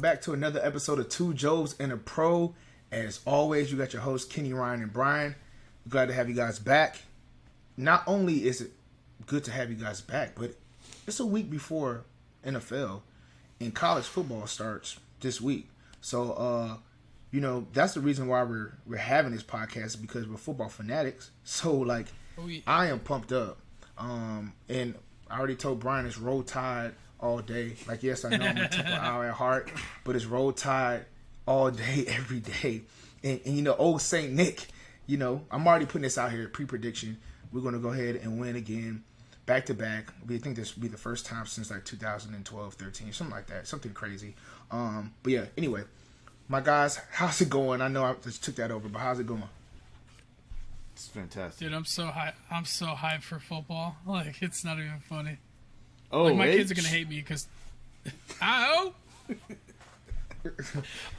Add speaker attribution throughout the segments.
Speaker 1: back to another episode of Two Jobs and a Pro. As always, you got your hosts Kenny, Ryan, and Brian. Glad to have you guys back. Not only is it good to have you guys back, but it's a week before NFL and college football starts this week. So, that's the reason why we're having this podcast, because we're football fanatics. So, I am pumped up. And I already told Brian it's Roll Tide all day. Yes, I know I'm a Temple Owl at heart, but it's Roll Tide all day, every day. And old Saint Nick, I'm already putting this out here, pre-prediction. We're going to go ahead and win again, back to back. We think this will be the first time since 2012, 13, something like that, something crazy. But yeah, anyway, my guys, how's it going? I know I just took that over, but how's it going?
Speaker 2: It's fantastic.
Speaker 3: Dude, I'm so hyped for football. It's not even funny.
Speaker 2: Oh,
Speaker 3: my kids are going to hate me because...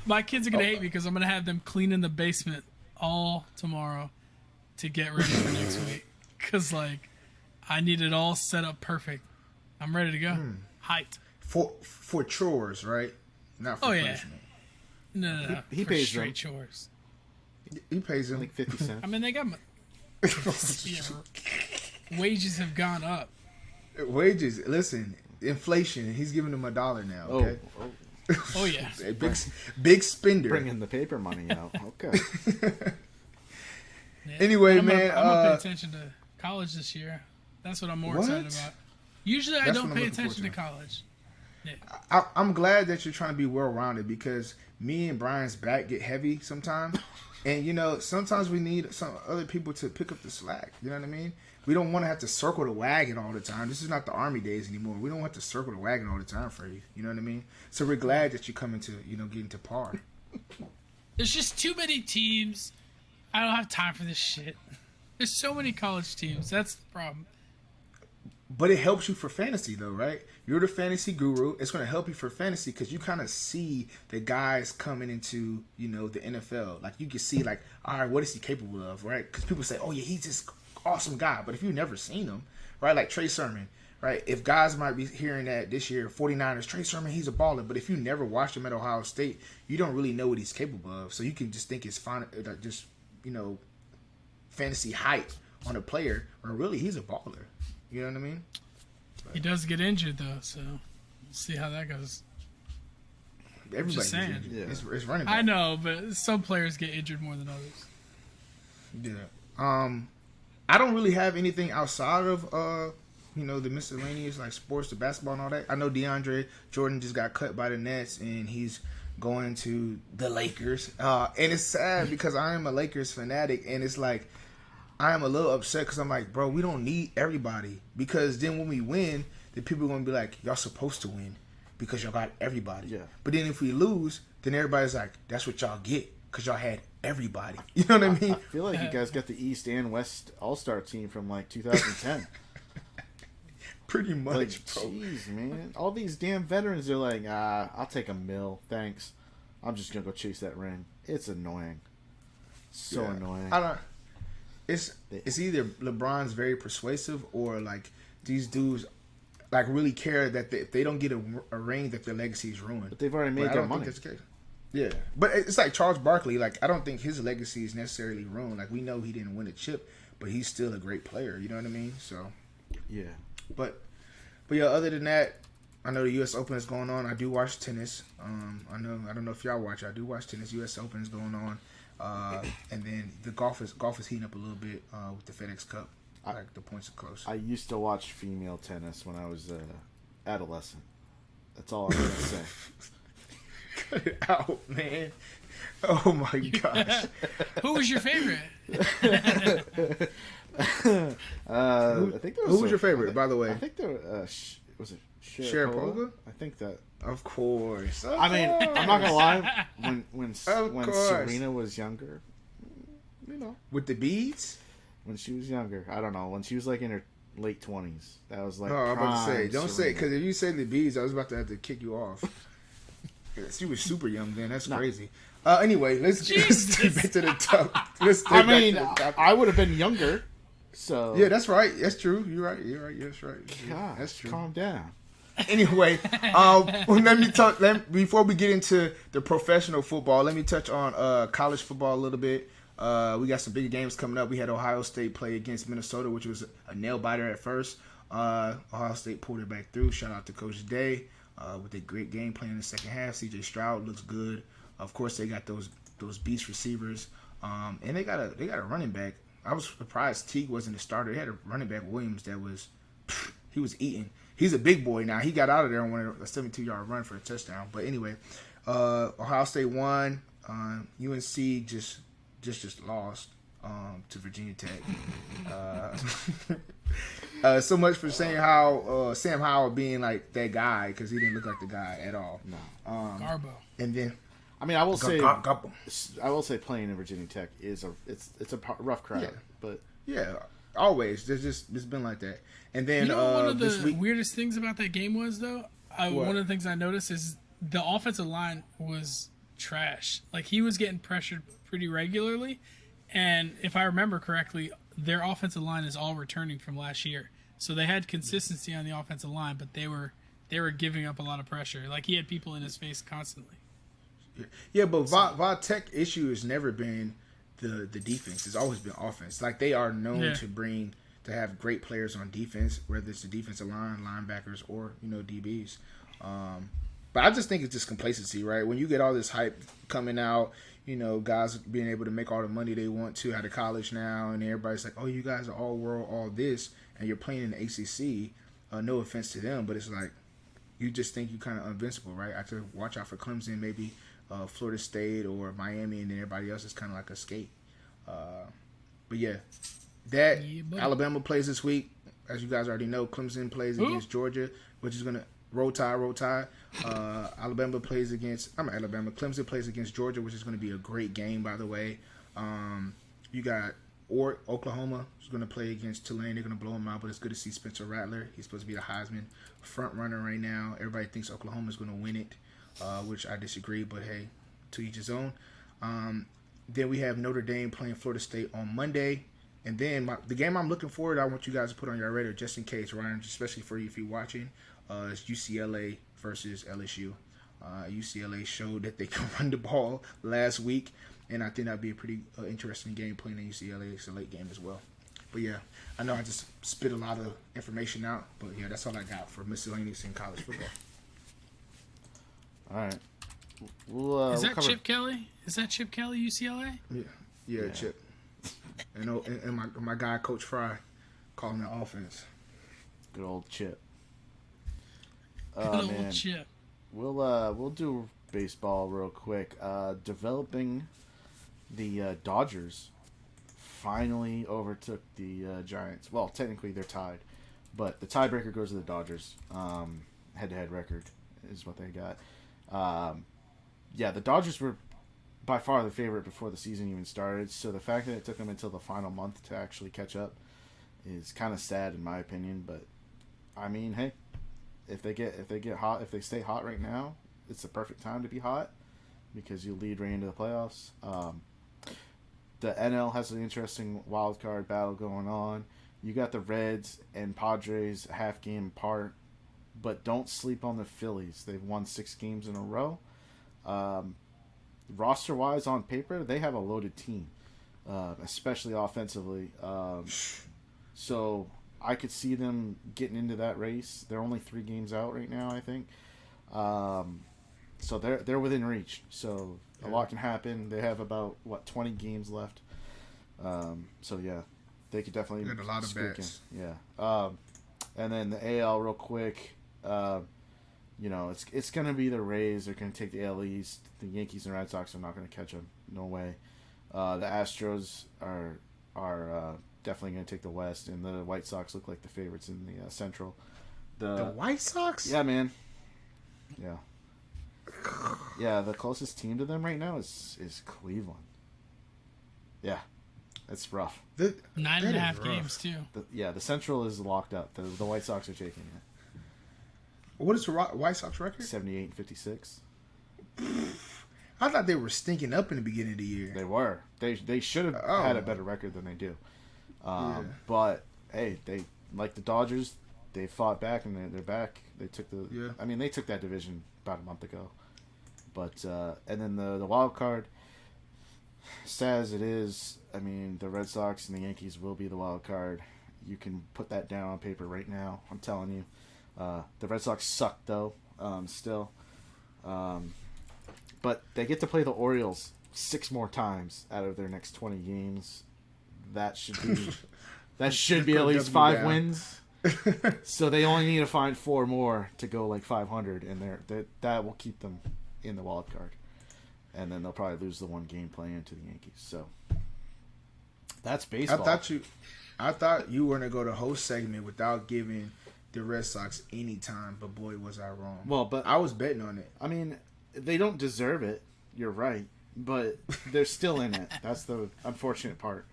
Speaker 3: My kids are going to hate me because I'm going to have them cleaning the basement all tomorrow to get ready for next week. Because, I need it all set up perfect. I'm ready to go. Hyped.
Speaker 1: For chores, right? Not for punishment.
Speaker 3: No.
Speaker 2: He
Speaker 3: for
Speaker 2: pays
Speaker 3: straight
Speaker 2: them.
Speaker 3: chores.
Speaker 1: He pays them.
Speaker 2: 50 cents.
Speaker 3: I mean, they got wages have gone up.
Speaker 1: Wages, listen, inflation. He's giving them $1 now. Okay.
Speaker 3: Oh yeah.
Speaker 1: Big spender.
Speaker 2: Bringing the paper money out. Okay.
Speaker 3: Yeah.
Speaker 1: Anyway,
Speaker 3: I'm
Speaker 1: man.
Speaker 3: I'm gonna pay attention to college this year. That's what I'm more excited about. Usually, I don't pay attention to college. Yeah.
Speaker 1: I'm glad that you're trying to be well-rounded, because me and Brian's back get heavy sometimes. And, sometimes we need some other people to pick up the slack. You know what I mean? We don't want to have to circle the wagon all the time. This is not the Army days anymore. We don't have to circle the wagon all the time for you. You know what I mean? So we're glad that you're coming to, getting to par.
Speaker 3: There's just too many teams. I don't have time for this shit. There's so many college teams. That's the problem.
Speaker 1: But it helps you for fantasy, though, right? You're the fantasy guru. It's going to help you for fantasy because you kind of see the guys coming into, the NFL. You can see, all right, what is he capable of, right? Because people say, oh, yeah, he's this awesome guy. But if you've never seen him, right, like Trey Sermon, right? If guys might be hearing that this year, 49ers, Trey Sermon, he's a baller. But if you never watched him at Ohio State, you don't really know what he's capable of. So you can just think it's fine, fantasy hype on a player, when really he's a baller. You know what I mean?
Speaker 3: He does get injured, though, so we'll see how that goes.
Speaker 1: Everybody's
Speaker 3: saying.
Speaker 1: injured.
Speaker 2: Yeah.
Speaker 1: It's running back.
Speaker 3: I know, but some players get injured more than others.
Speaker 1: Yeah. I don't really have anything outside of, the miscellaneous, sports, the basketball and all that. I know DeAndre Jordan just got cut by the Nets, and he's going to the Lakers. And it's sad because I am a Lakers fanatic, and it's I am a little upset because I'm like, bro, we don't need everybody. Because then when we win, the people are going to be like, y'all supposed to win because y'all got everybody.
Speaker 2: Yeah.
Speaker 1: But then if we lose, then everybody's like, that's what y'all get because y'all had everybody. You know what I mean?
Speaker 2: I feel like you guys got the East and West All-Star team from 2010.
Speaker 1: Pretty much, bro.
Speaker 2: Jeez, man. All these damn veterans are like, I'll take $1 million. Thanks. I'm just going to go chase that ring. It's annoying. So annoying.
Speaker 1: I don't... It's either LeBron's very persuasive or these dudes really care that if they don't get a ring that their legacy is ruined.
Speaker 2: But they've already made their money.
Speaker 1: Think that's the case. Yeah, but it's like Charles Barkley. I don't think his legacy is necessarily ruined. We know he didn't win a chip, but he's still a great player. You know what I mean? So
Speaker 2: yeah.
Speaker 1: But yeah. Other than that, I know the U.S. Open is going on. I do watch tennis. I don't know if y'all watch. I do watch tennis. U.S. Open is going on. And then the golf is heating up a little bit with the FedEx Cup. The points are close.
Speaker 2: I used to watch female tennis when I was adolescent. That's all I'm going to say.
Speaker 1: Cut it out, man. Oh, my gosh.
Speaker 3: Who was your favorite?
Speaker 2: I think there was
Speaker 1: who was your favorite, by the way?
Speaker 2: I think there was it
Speaker 1: Sharapova?
Speaker 2: I think that.
Speaker 1: Of course.
Speaker 2: I mean, I'm not gonna lie. When
Speaker 1: course.
Speaker 2: Serena was younger,
Speaker 1: with the beads,
Speaker 2: when she was younger, I don't know. When she was in her late 20s, that was
Speaker 1: I'm about to say, don't
Speaker 2: Serena.
Speaker 1: say, because if you say the beads, I was about to have to kick you off. She was super young then. That's crazy. Anyway, let's get back to the top.
Speaker 2: I would have been younger. So
Speaker 1: yeah, that's right. That's true. You're right. That's right.
Speaker 2: Gosh,
Speaker 1: That's true.
Speaker 2: Calm down.
Speaker 1: Anyway, before we get into the professional football, let me touch on college football a little bit. We got some big games coming up. We had Ohio State play against Minnesota, which was a nail biter at first. Ohio State pulled it back through. Shout out to Coach Day with a great game plan in the second half. CJ Stroud looks good. Of course, they got those beast receivers, and they got a running back. I was surprised Teague wasn't a starter. They had a running back, Williams, he was eating. He's a big boy now. He got out of there and won a 72-yard run for a touchdown. But anyway, Ohio State won. UNC just lost to Virginia Tech. So much for saying how Sam Howell being like that guy, because he didn't look like the guy at all.
Speaker 2: No.
Speaker 3: Garbo.
Speaker 1: And then
Speaker 2: I mean, I will say playing in Virginia Tech is it's a rough crowd,
Speaker 1: Yeah.
Speaker 2: but
Speaker 1: yeah, always it's been like that. And then
Speaker 3: You know, one of
Speaker 1: this
Speaker 3: the
Speaker 1: week,
Speaker 3: weirdest things about that game was, though, one of the things I noticed is the offensive line was trash. Like, he was getting pressured pretty regularly, and if I remember correctly, their offensive line is all returning from last year. So they had consistency on the offensive line, but they were giving up a lot of pressure. Like, he had people in his face constantly.
Speaker 1: yeah, but Va Tech issue has never been the defense. It's always been offense. Like, they are known to have great players on defense, whether it's the defensive line, linebackers, or DBs. But I just think it's just complacency, right? When you get all this hype coming out, guys being able to make all the money they want to out of college now, and everybody's like, "Oh, you guys are all world, all this," and you're playing in the ACC. No offense to them, but it's like you just think you're kind of invincible, right? I have to watch out for Clemson, maybe Florida State or Miami, and then everybody else is kind of like a skate. But yeah. Alabama plays this week. As you guys already know, Clemson plays against Georgia, which is going to roll tide. Clemson plays against Georgia, which is going to be a great game, by the way. You got Oklahoma is going to play against Tulane. They're going to blow them out, but it's good to see Spencer Rattler. He's supposed to be the Heisman front runner right now. Everybody thinks Oklahoma is going to win it, which I disagree, but hey, to each his own. Then we have Notre Dame playing Florida State on Monday. And then the game I'm looking forward, I want you guys to put on your radar just in case, Ryan, especially for you if you're watching, is UCLA versus LSU. UCLA showed that they can run the ball last week, and I think that'd be a pretty interesting game playing at UCLA. It's a late game as well. But yeah, I know I just spit a lot of information out, but yeah, that's all I got for miscellaneous in college football.
Speaker 2: all right.
Speaker 3: Is that Chip Kelly? Is that Chip Kelly, UCLA?
Speaker 1: Yeah. Chip. And my guy, Coach Fry, calling the offense.
Speaker 2: Good old Chip.
Speaker 3: Good old Chip.
Speaker 2: We'll do baseball real quick. Developing the Dodgers finally overtook the Giants. Well, technically they're tied, but the tiebreaker goes to the Dodgers. Head-to-head record is what they got. The Dodgers were by far the favorite before the season even started. So the fact that it took them until the final month to actually catch up is kind of sad in my opinion. But I mean, hey, if they get hot, if they stay hot right now, it's the perfect time to be hot because you lead right into the playoffs. The NL has an interesting wild card battle going on. You got the Reds and Padres a half game apart, but don't sleep on the Phillies. They've won 6 games in a row. Roster-wise, on paper, they have a loaded team, especially offensively. So I could see them getting into that race. They're only 3 games out right now, I think. So they're within reach. So a lot can happen. They have about 20 games left. So yeah, they could definitely
Speaker 1: got a lot of bets.
Speaker 2: Yeah. And then the AL real quick. It's going to be the Rays. They're going to take the AL East. The Yankees and Red Sox are not going to catch them. No way. The Astros are definitely going to take the West, and the White Sox look like the favorites in the Central.
Speaker 1: The White Sox?
Speaker 2: Yeah, man. Yeah. Yeah, the closest team to them right now is Cleveland. Yeah, it's rough.
Speaker 3: 9.5 games, too.
Speaker 2: The Central is locked up. The White Sox are taking it.
Speaker 1: What is the White Sox record?
Speaker 2: 78-56.
Speaker 1: I thought they were stinking up in the beginning of the year.
Speaker 2: They were. They should have had a better record than they do. But hey, they like the Dodgers. they fought back and they're back. They took
Speaker 1: Yeah.
Speaker 2: I mean, they took that division about a month ago. But and then the wild card, sad as it is, I mean, the Red Sox and the Yankees will be the wild card. You can put that down on paper right now. I'm telling you. The Red Sox suck though, still. But they get to play the Orioles 6 more times out of their next 20 games. That should be at least 5 wins. So they only need to find 4 more to go like 500, and that will keep them in the wild card. And then they'll probably lose the 1 game playing to the Yankees. So that's baseball.
Speaker 1: I thought you were gonna go to host segment without giving the Red Sox any time, but boy was I wrong.
Speaker 2: Well, but
Speaker 1: I was betting on it.
Speaker 2: I mean, they don't deserve it. You're right, but they're still in it. That's the unfortunate part.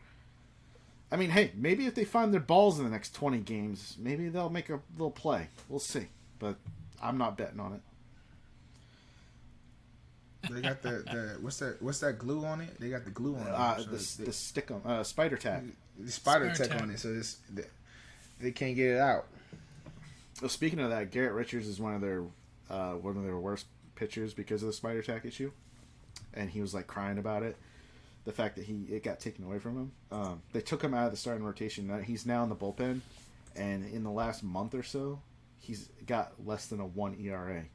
Speaker 2: I mean, hey, maybe if they find their balls in the next 20 games, maybe they'll make a little play. We'll see, but I'm not betting on it.
Speaker 1: They got the what's that glue on it? They got the glue on it.
Speaker 2: The stick on spider tack.
Speaker 1: The spider tack on it, so they can't get it out.
Speaker 2: Well, speaking of that, Garrett Richards is one of their worst pitchers because of the spider tack issue, and he was like crying about it. The fact that it got taken away from him. They took him out of the starting rotation. He's now in the bullpen, and in the last month or so, he's got less than a 1 ERA.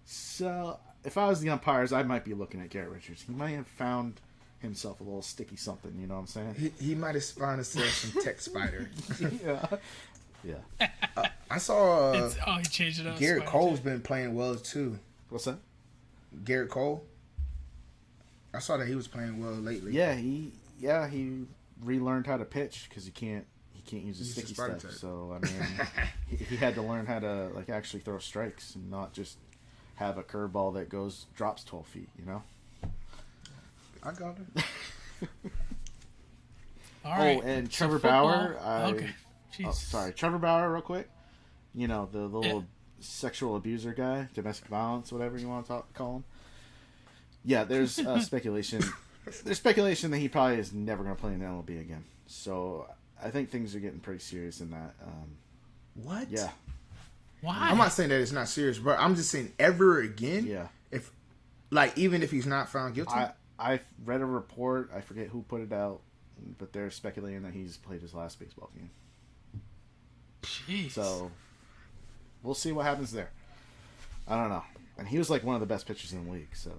Speaker 2: So if I was the umpires, I might be looking at Garrett Richards. He might have found himself a little sticky something. You know what I'm saying?
Speaker 1: He might have found himself some tech spider.
Speaker 2: Yeah.
Speaker 1: I saw
Speaker 3: he changed it up.
Speaker 1: Garrett Cole's been playing well too.
Speaker 2: What's that?
Speaker 1: Garrett Cole. I saw that he was playing well lately.
Speaker 2: Yeah, he relearned how to pitch because he can't use the sticky stuff. Type. So I mean, he had to learn how to like actually throw strikes and not just have a curveball that drops 12 feet. You know.
Speaker 1: I got it.
Speaker 3: All right.
Speaker 2: Oh, and Trevor Bauer.
Speaker 3: Okay.
Speaker 2: Sorry, Trevor Bauer, real quick. You know, the little sexual abuser guy, domestic violence, whatever you want to call him. Yeah, there's speculation. There's speculation that he probably is never going to play in the MLB again. So I think things are getting pretty serious in that.
Speaker 1: What?
Speaker 2: Yeah.
Speaker 3: Why?
Speaker 1: I'm not saying that it's not serious, but I'm just saying ever again.
Speaker 2: Yeah.
Speaker 1: If, even if he's not found guilty.
Speaker 2: I read a report. I forget who put it out, but they're speculating that he's played his last baseball game.
Speaker 3: Jeez.
Speaker 2: So we'll see what happens there. I don't know. And he was like one of the best pitchers in the league. So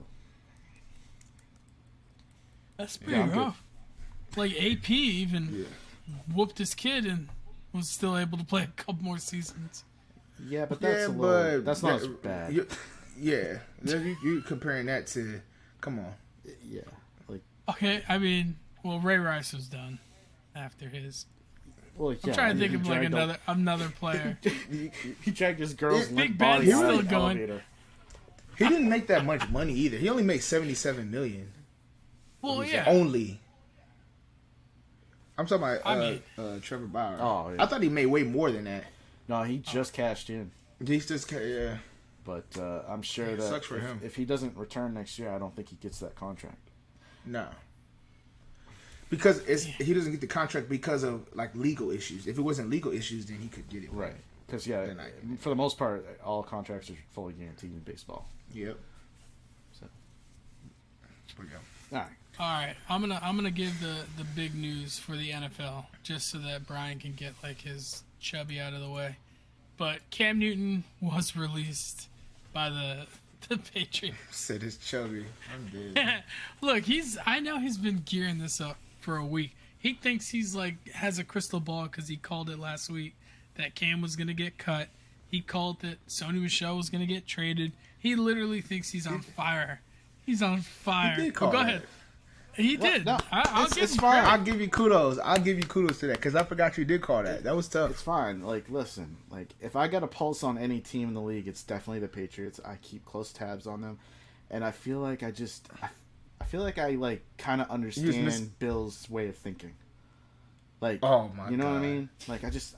Speaker 3: that's pretty rough. Like AP even whooped his kid and was still able to play a couple more seasons.
Speaker 2: Yeah, but that's not as bad.
Speaker 1: You comparing that to, come on.
Speaker 2: Yeah, like
Speaker 3: okay. I mean, well, Ray Rice was done after his.
Speaker 2: Well, yeah,
Speaker 3: I'm trying to think of like another player.
Speaker 2: He dragged his girl's
Speaker 3: Big
Speaker 2: body
Speaker 3: Ben's
Speaker 2: out
Speaker 3: still
Speaker 2: of the
Speaker 3: going.
Speaker 2: elevator.
Speaker 1: He didn't make that much money either. He only made $77 million.
Speaker 3: Well, yeah.
Speaker 1: Only. I'm talking about Trevor Bauer.
Speaker 2: Oh, yeah.
Speaker 1: I thought he made way more than that.
Speaker 2: No, he just cashed in.
Speaker 1: He's just yeah.
Speaker 2: But I'm sure that
Speaker 1: sucks for him.
Speaker 2: If he doesn't return next year, I don't think he gets that contract.
Speaker 1: No. Because he doesn't get the contract because of like legal issues. If it wasn't legal issues, then he could get it.
Speaker 2: Right. Because for the most part, all contracts are fully guaranteed in baseball.
Speaker 1: Yep.
Speaker 2: So.
Speaker 1: There we go.
Speaker 3: All right. I'm gonna give the big news for the NFL just so that Brian can get like his chubby out of the way. But Cam Newton was released by the Patriots.
Speaker 1: Said it's chubby. I'm dead.
Speaker 3: Look, I know he's been gearing this up for a week. He thinks he's like has a crystal ball because he called it last week that Cam was gonna get cut. He called that Sony Michel was gonna get traded. He literally thinks he's on fire. He's on fire.
Speaker 1: He did call
Speaker 3: go
Speaker 1: that.
Speaker 3: ahead. He did.
Speaker 2: No,
Speaker 3: I'll give
Speaker 2: it's
Speaker 3: him
Speaker 2: fine.
Speaker 3: credit.
Speaker 1: I'll give you kudos. to that because I forgot you did call that. That was tough.
Speaker 2: It's fine. Like, listen, like if I got a pulse on any team in the league, it's definitely the Patriots. I keep close tabs on them, and I feel like I feel like I like kind of understand Bill's way of thinking. Like,
Speaker 1: oh my,
Speaker 2: you know
Speaker 1: God.
Speaker 2: what I mean? Like, I just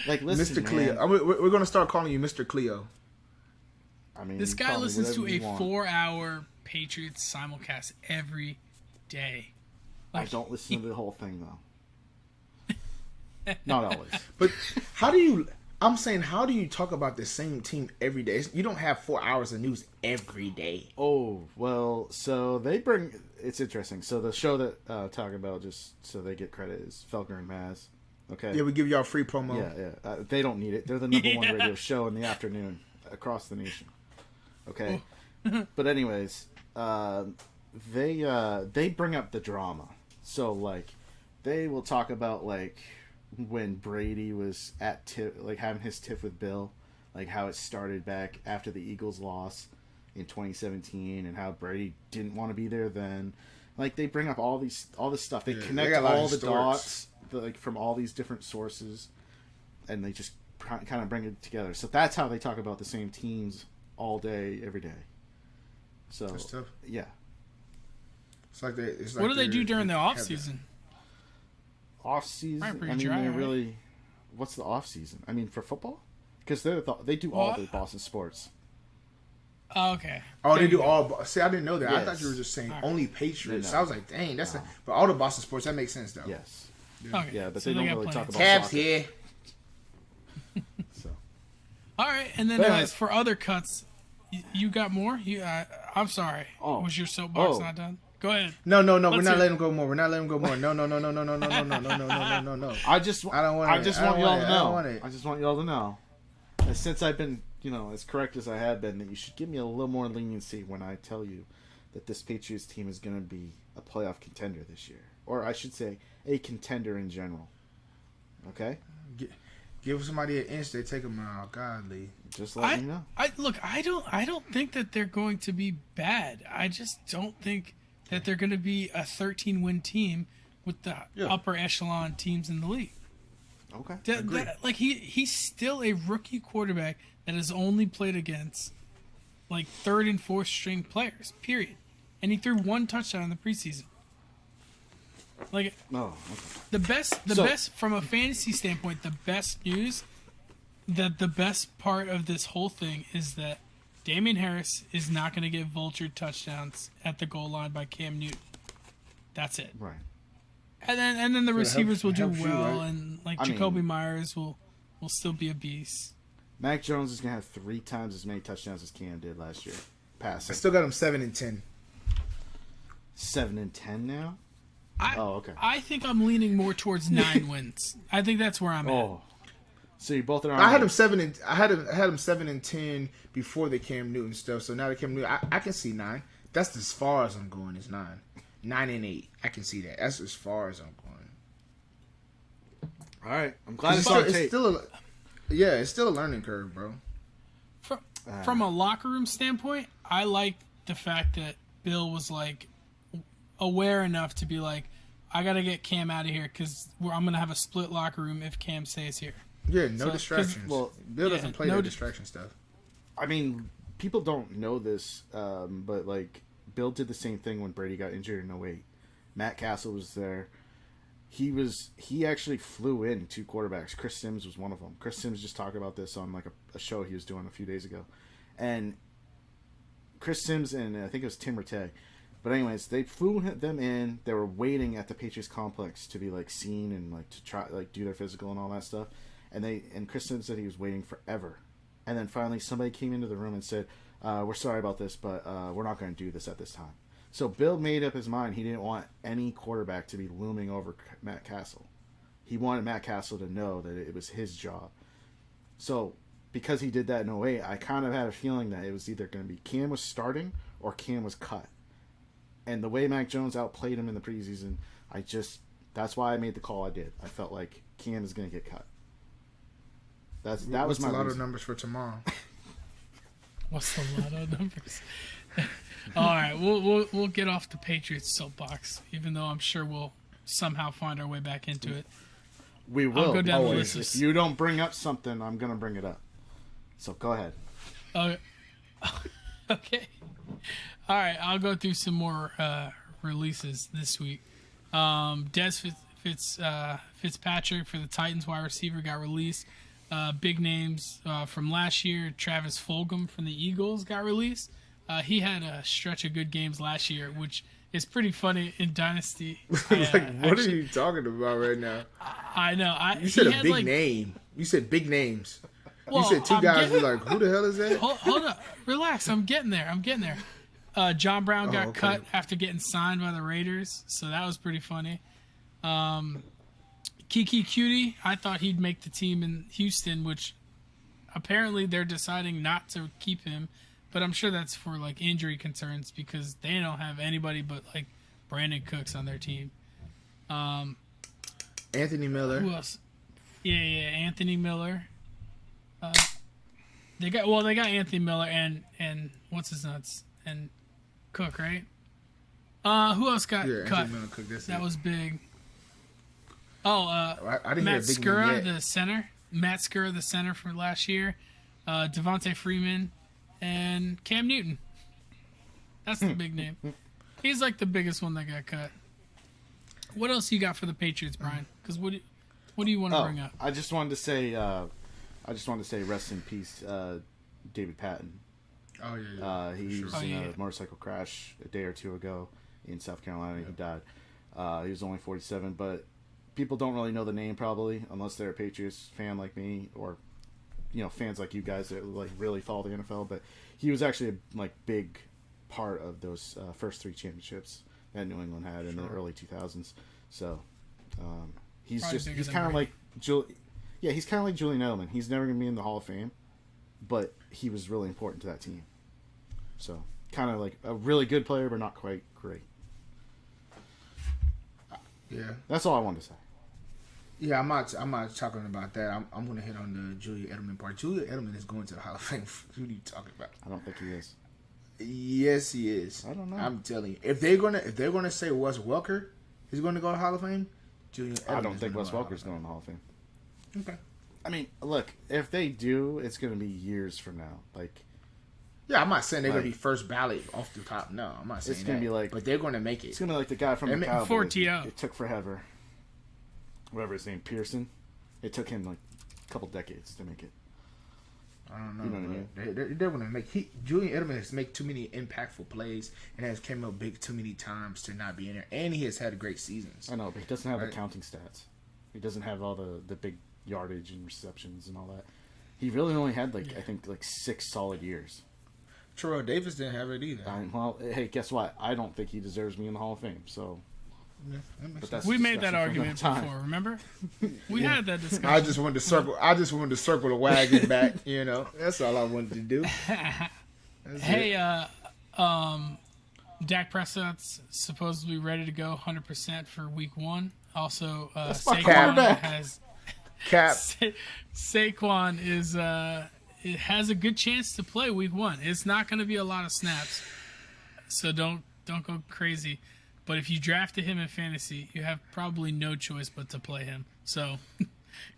Speaker 2: like listen,
Speaker 1: Mr. Cleo.
Speaker 2: man.
Speaker 1: I mean, we're gonna start calling you Mr. Cleo.
Speaker 2: I mean,
Speaker 3: This
Speaker 2: you
Speaker 3: guy
Speaker 2: call me
Speaker 3: listens to
Speaker 2: whatever
Speaker 3: a
Speaker 2: you want.
Speaker 3: 4-hour Patriots simulcast every day.
Speaker 2: I don't listen to the whole thing though. Not always.
Speaker 1: But how do you? I'm saying, how do you talk about the same team every day? You don't have 4 hours of news every day.
Speaker 2: Oh, well, so they bring... It's interesting. So the show that talking about, just so they get credit, is Felker and Maz. Okay?
Speaker 1: Yeah, we give y'all free promo.
Speaker 2: Yeah. They don't need it. They're the number one radio show in the afternoon across the nation. Okay? But anyways, they bring up the drama. So, like, they will talk about, like, when Brady was at having his tiff with Bill, like how it started back after the Eagles loss in 2017, and how Brady didn't want to be there then. Like, they bring up all this stuff. They connect all the dots, like, from all these different sources, and they just kind of bring it together. So that's how they talk about the same teams all day, every day. So
Speaker 1: that's tough.
Speaker 2: Yeah.
Speaker 1: It's like
Speaker 3: what do they do during the off season?
Speaker 2: Off season, I mean,
Speaker 3: dry,
Speaker 2: they're
Speaker 3: right?
Speaker 2: really. What's the off season? I mean, for football, because they do all the Boston sports.
Speaker 3: Oh, okay.
Speaker 1: Oh, they do all. See, I didn't know that.
Speaker 2: Yes.
Speaker 1: I thought you were just saying only Patriots.
Speaker 2: No.
Speaker 1: I was like, dang, that's. But all the Boston sports, that makes sense though.
Speaker 2: Yes.
Speaker 3: Okay.
Speaker 2: Yeah, but
Speaker 3: So
Speaker 2: they
Speaker 3: they
Speaker 2: don't
Speaker 3: got
Speaker 2: really talk
Speaker 3: plans.
Speaker 2: about
Speaker 1: Cavs
Speaker 2: soccer.
Speaker 1: here.
Speaker 2: So
Speaker 3: All right, and then
Speaker 2: But anyways-
Speaker 3: for other cuts, you got more? I'm sorry.
Speaker 2: Oh.
Speaker 3: Was your soapbox
Speaker 2: Oh.
Speaker 3: not done? Go ahead.
Speaker 1: No. We're
Speaker 3: Let's
Speaker 1: not
Speaker 3: hear-
Speaker 1: letting him go more. We're not letting him go more. No. No.
Speaker 2: I just
Speaker 1: I don't want
Speaker 2: I
Speaker 1: it.
Speaker 2: just
Speaker 1: I don't
Speaker 2: want y'all
Speaker 1: want
Speaker 2: to
Speaker 1: it. I don't
Speaker 2: know.
Speaker 1: want it.
Speaker 2: I just want y'all to know. That since I've been, as correct as I have been, that you should give me a little more leniency when I tell you that this Patriots team is going to be a playoff contender this year, or I should say, a contender in general. Okay,
Speaker 1: Give somebody an inch, they take them out. Godly.
Speaker 2: just let me know.
Speaker 3: I don't think that they're going to be bad. I just don't think that they're going to be a 13-win team with the upper echelon teams in the league.
Speaker 2: Okay,
Speaker 3: He's still a rookie quarterback that has only played against like third and fourth string players. Period. And he threw one touchdown in the preseason. Like,
Speaker 2: okay.
Speaker 3: the best from a fantasy standpoint, the best news, that the best part of this whole thing is that Damian Harris is not going to get vultured touchdowns at the goal line by Cam Newton. That's it.
Speaker 2: Right.
Speaker 3: And then the receivers will do
Speaker 1: helps you,
Speaker 3: well,
Speaker 1: right?
Speaker 3: and
Speaker 2: I
Speaker 3: Jacoby
Speaker 2: mean-
Speaker 3: Myers will still be a beast.
Speaker 2: Mac Jones is going to have 3 times as many touchdowns as Cam did last year.
Speaker 1: I
Speaker 2: Passing.
Speaker 1: still got him 7-10.
Speaker 2: 7-10 now. Okay.
Speaker 3: I think I'm leaning more towards 9 wins. I think that's where I'm at.
Speaker 2: Oh, so you both are.
Speaker 1: I had him 7-10 before the Cam Newton stuff. So now the Cam Newton, I can see 9. That's as far as I'm going. Is 9, 9-8. I can see that. That's as far as I'm going.
Speaker 2: All right, I'm glad it's
Speaker 1: It's
Speaker 2: on tape.
Speaker 1: it's still a learning curve, bro.
Speaker 3: From a locker room standpoint, I like the fact that Bill was like aware enough to be like, I got to get Cam out of here because I'm going to have a split locker room if Cam stays here.
Speaker 1: Yeah, no distractions.
Speaker 2: well,
Speaker 1: Bill doesn't play
Speaker 3: no
Speaker 1: that distraction stuff.
Speaker 2: I mean, people don't know this, but like Bill did the same thing when Brady got injured in 08. Matt Castle was there. He actually flew in 2 quarterbacks. Chris Sims was one of them. Chris Sims just talked about this on like a show he was doing a few days ago, and Chris Sims and I think it was Tim Rattay. But anyways, they flew them in. They were waiting at the Patriots complex to be like seen and like to try like do their physical and all that stuff. And Chris Sims said he was waiting forever. And then finally somebody came into the room and said, "We're sorry about this, but we're not going to do this at this time." So Bill made up his mind. He didn't want any quarterback to be looming over Matt Castle. He wanted Matt Castle to know that it was his job. So because he did that in 08, I kind of had a feeling that it was either going to be Cam was starting or Cam was cut. And the way Mac Jones outplayed him in the preseason, that's why I made the call I did. I felt like Cam is going to get cut. That was my
Speaker 1: lotto
Speaker 2: reason.
Speaker 1: numbers for tomorrow.
Speaker 3: What's the lotto numbers? All right, we'll get off the Patriots soapbox, even though I'm sure we'll somehow find our way back into it.
Speaker 2: We will.
Speaker 3: go down the
Speaker 2: always.
Speaker 3: list.
Speaker 2: If you don't bring up something, I'm going to bring it up. So go ahead.
Speaker 3: Okay. All right, I'll go through some more releases this week. Des Fitzpatrick for the Titans wide receiver got released. Big names from last year, Travis Fulgham from the Eagles got released. He had a stretch of good games last year, which is pretty funny in Dynasty.
Speaker 1: What are you talking about right now?
Speaker 3: I know.
Speaker 1: You said a big name. You said big names.
Speaker 3: Well,
Speaker 1: you said two
Speaker 3: I'm
Speaker 1: guys.
Speaker 3: getting-
Speaker 1: You're like, who the hell is that?
Speaker 3: Hold up, relax. I'm getting there. John Brown got
Speaker 1: okay.
Speaker 3: cut after getting signed by the Raiders, so that was pretty funny. Kiki Cutie, I thought he'd make the team in Houston, which apparently they're deciding not to keep him, but I'm sure that's for like injury concerns because they don't have anybody but like Brandon Cooks on their team.
Speaker 1: Anthony Miller.
Speaker 3: Who else? Yeah, Anthony Miller. They got Anthony Miller and what's his nuts and Cook, right? Who else got
Speaker 1: Yeah,
Speaker 3: cut?
Speaker 1: Anthony Miller, Cook, that's
Speaker 3: That
Speaker 1: it.
Speaker 3: was big. Oh,
Speaker 1: I didn't
Speaker 3: Matt
Speaker 1: hear a big name
Speaker 3: Skura,
Speaker 1: yet.
Speaker 3: the center. Matt Skura, the center from last year. Devontae Freeman and Cam Newton. That's the big name. He's like the biggest one that got cut. What else you got for the Patriots, Brian? Because what do you want to bring up?
Speaker 2: I just wanted to say, rest in peace, David Patton.
Speaker 1: Oh yeah.
Speaker 2: He was
Speaker 3: Oh,
Speaker 2: in
Speaker 3: yeah.
Speaker 2: a motorcycle crash a day or two ago in South Carolina. He died. He was only 47, but people don't really know the name probably unless they're a Patriots fan like me or fans like you guys that like really follow the NFL. But he was actually a big part of those first 3 championships that New England had in the early 2000s. So he's
Speaker 3: Probably bigger than
Speaker 2: kind of
Speaker 3: Brady.
Speaker 2: like he's kind of like Julian Edelman. He's never going to be in the Hall of Fame, but he was really important to that team. So kind of like a really good player, but not quite great.
Speaker 1: Yeah.
Speaker 2: That's all I wanted to say.
Speaker 1: Yeah, I'm not talking about that. I'm going to hit on the Julian Edelman part. Julian Edelman is going to the Hall of Fame. Who are you talking about?
Speaker 2: I don't think he is.
Speaker 1: Yes, he is.
Speaker 2: I don't know.
Speaker 1: I'm telling you, if they're gonna say Wes Welker is going to go to Hall of Fame, Julian Edelman
Speaker 2: I don't
Speaker 1: is
Speaker 2: think
Speaker 1: gonna
Speaker 2: Wes
Speaker 1: go to
Speaker 2: Welker's
Speaker 1: Hall
Speaker 2: going to the Hall of Fame.
Speaker 1: of Fame. Okay.
Speaker 2: I mean, look, if they do, it's going to be years from now.
Speaker 1: Yeah, I'm not saying they're going to
Speaker 2: Like-
Speaker 1: be first ballot off the top. No, I'm not saying
Speaker 2: It's gonna
Speaker 1: that.
Speaker 2: be like-
Speaker 1: but they're going to make it.
Speaker 2: It's going to be like the guy from the
Speaker 1: And
Speaker 2: Cowboys.
Speaker 3: before T.O.
Speaker 2: It took forever. Whatever his name, Pearson. It took him like a couple decades to make it.
Speaker 1: I don't know.
Speaker 2: You know what I
Speaker 1: but they're going to make. Julian Edelman has made too many impactful plays and has came up big too many times to not be in there. And he has had great seasons.
Speaker 2: I know, but he doesn't have
Speaker 1: Right.
Speaker 2: the counting stats. He doesn't have all the big yardage and receptions and all that. He really only had I think 6 solid years.
Speaker 1: Terrell Davis didn't have it either.
Speaker 2: Well, hey, guess what? I don't think he deserves me in the Hall of Fame. So,
Speaker 1: Yeah, that makes
Speaker 2: but
Speaker 1: sense.
Speaker 2: that's
Speaker 3: We
Speaker 2: a
Speaker 3: made that
Speaker 2: discussion for
Speaker 3: argument
Speaker 2: another time.
Speaker 3: before, remember? We had that discussion.
Speaker 1: I just wanted to circle the wagon back. That's all I wanted to do. That's
Speaker 3: Hey,
Speaker 1: it.
Speaker 3: Dak Prescott's supposedly ready to go 100% for Week 1. Also,
Speaker 2: my
Speaker 3: Saquon
Speaker 2: quarterback.
Speaker 3: has
Speaker 1: Cap.
Speaker 3: Saquon it has a good chance to play Week 1. It's not going to be a lot of snaps, so don't go crazy. But if you drafted him in fantasy, you have probably no choice but to play him. So,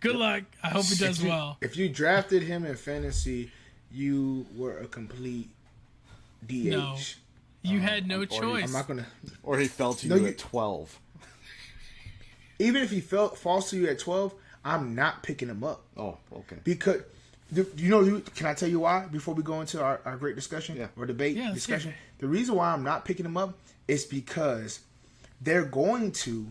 Speaker 3: good luck. I hope he does well.
Speaker 1: If you drafted him in fantasy, you were a complete DH.
Speaker 3: No. You had no choice.
Speaker 1: I'm not gonna.
Speaker 2: Or he fell to
Speaker 1: No,
Speaker 2: you
Speaker 1: you-
Speaker 2: at 12.
Speaker 1: Even if he falls to you at 12, I'm not picking him up
Speaker 2: Oh, okay.
Speaker 1: because Can I tell you why? Before we go into our great discussion or debate
Speaker 3: Yeah, let's
Speaker 1: discussion,
Speaker 3: hear
Speaker 1: the reason why I'm not picking him up is because they're going to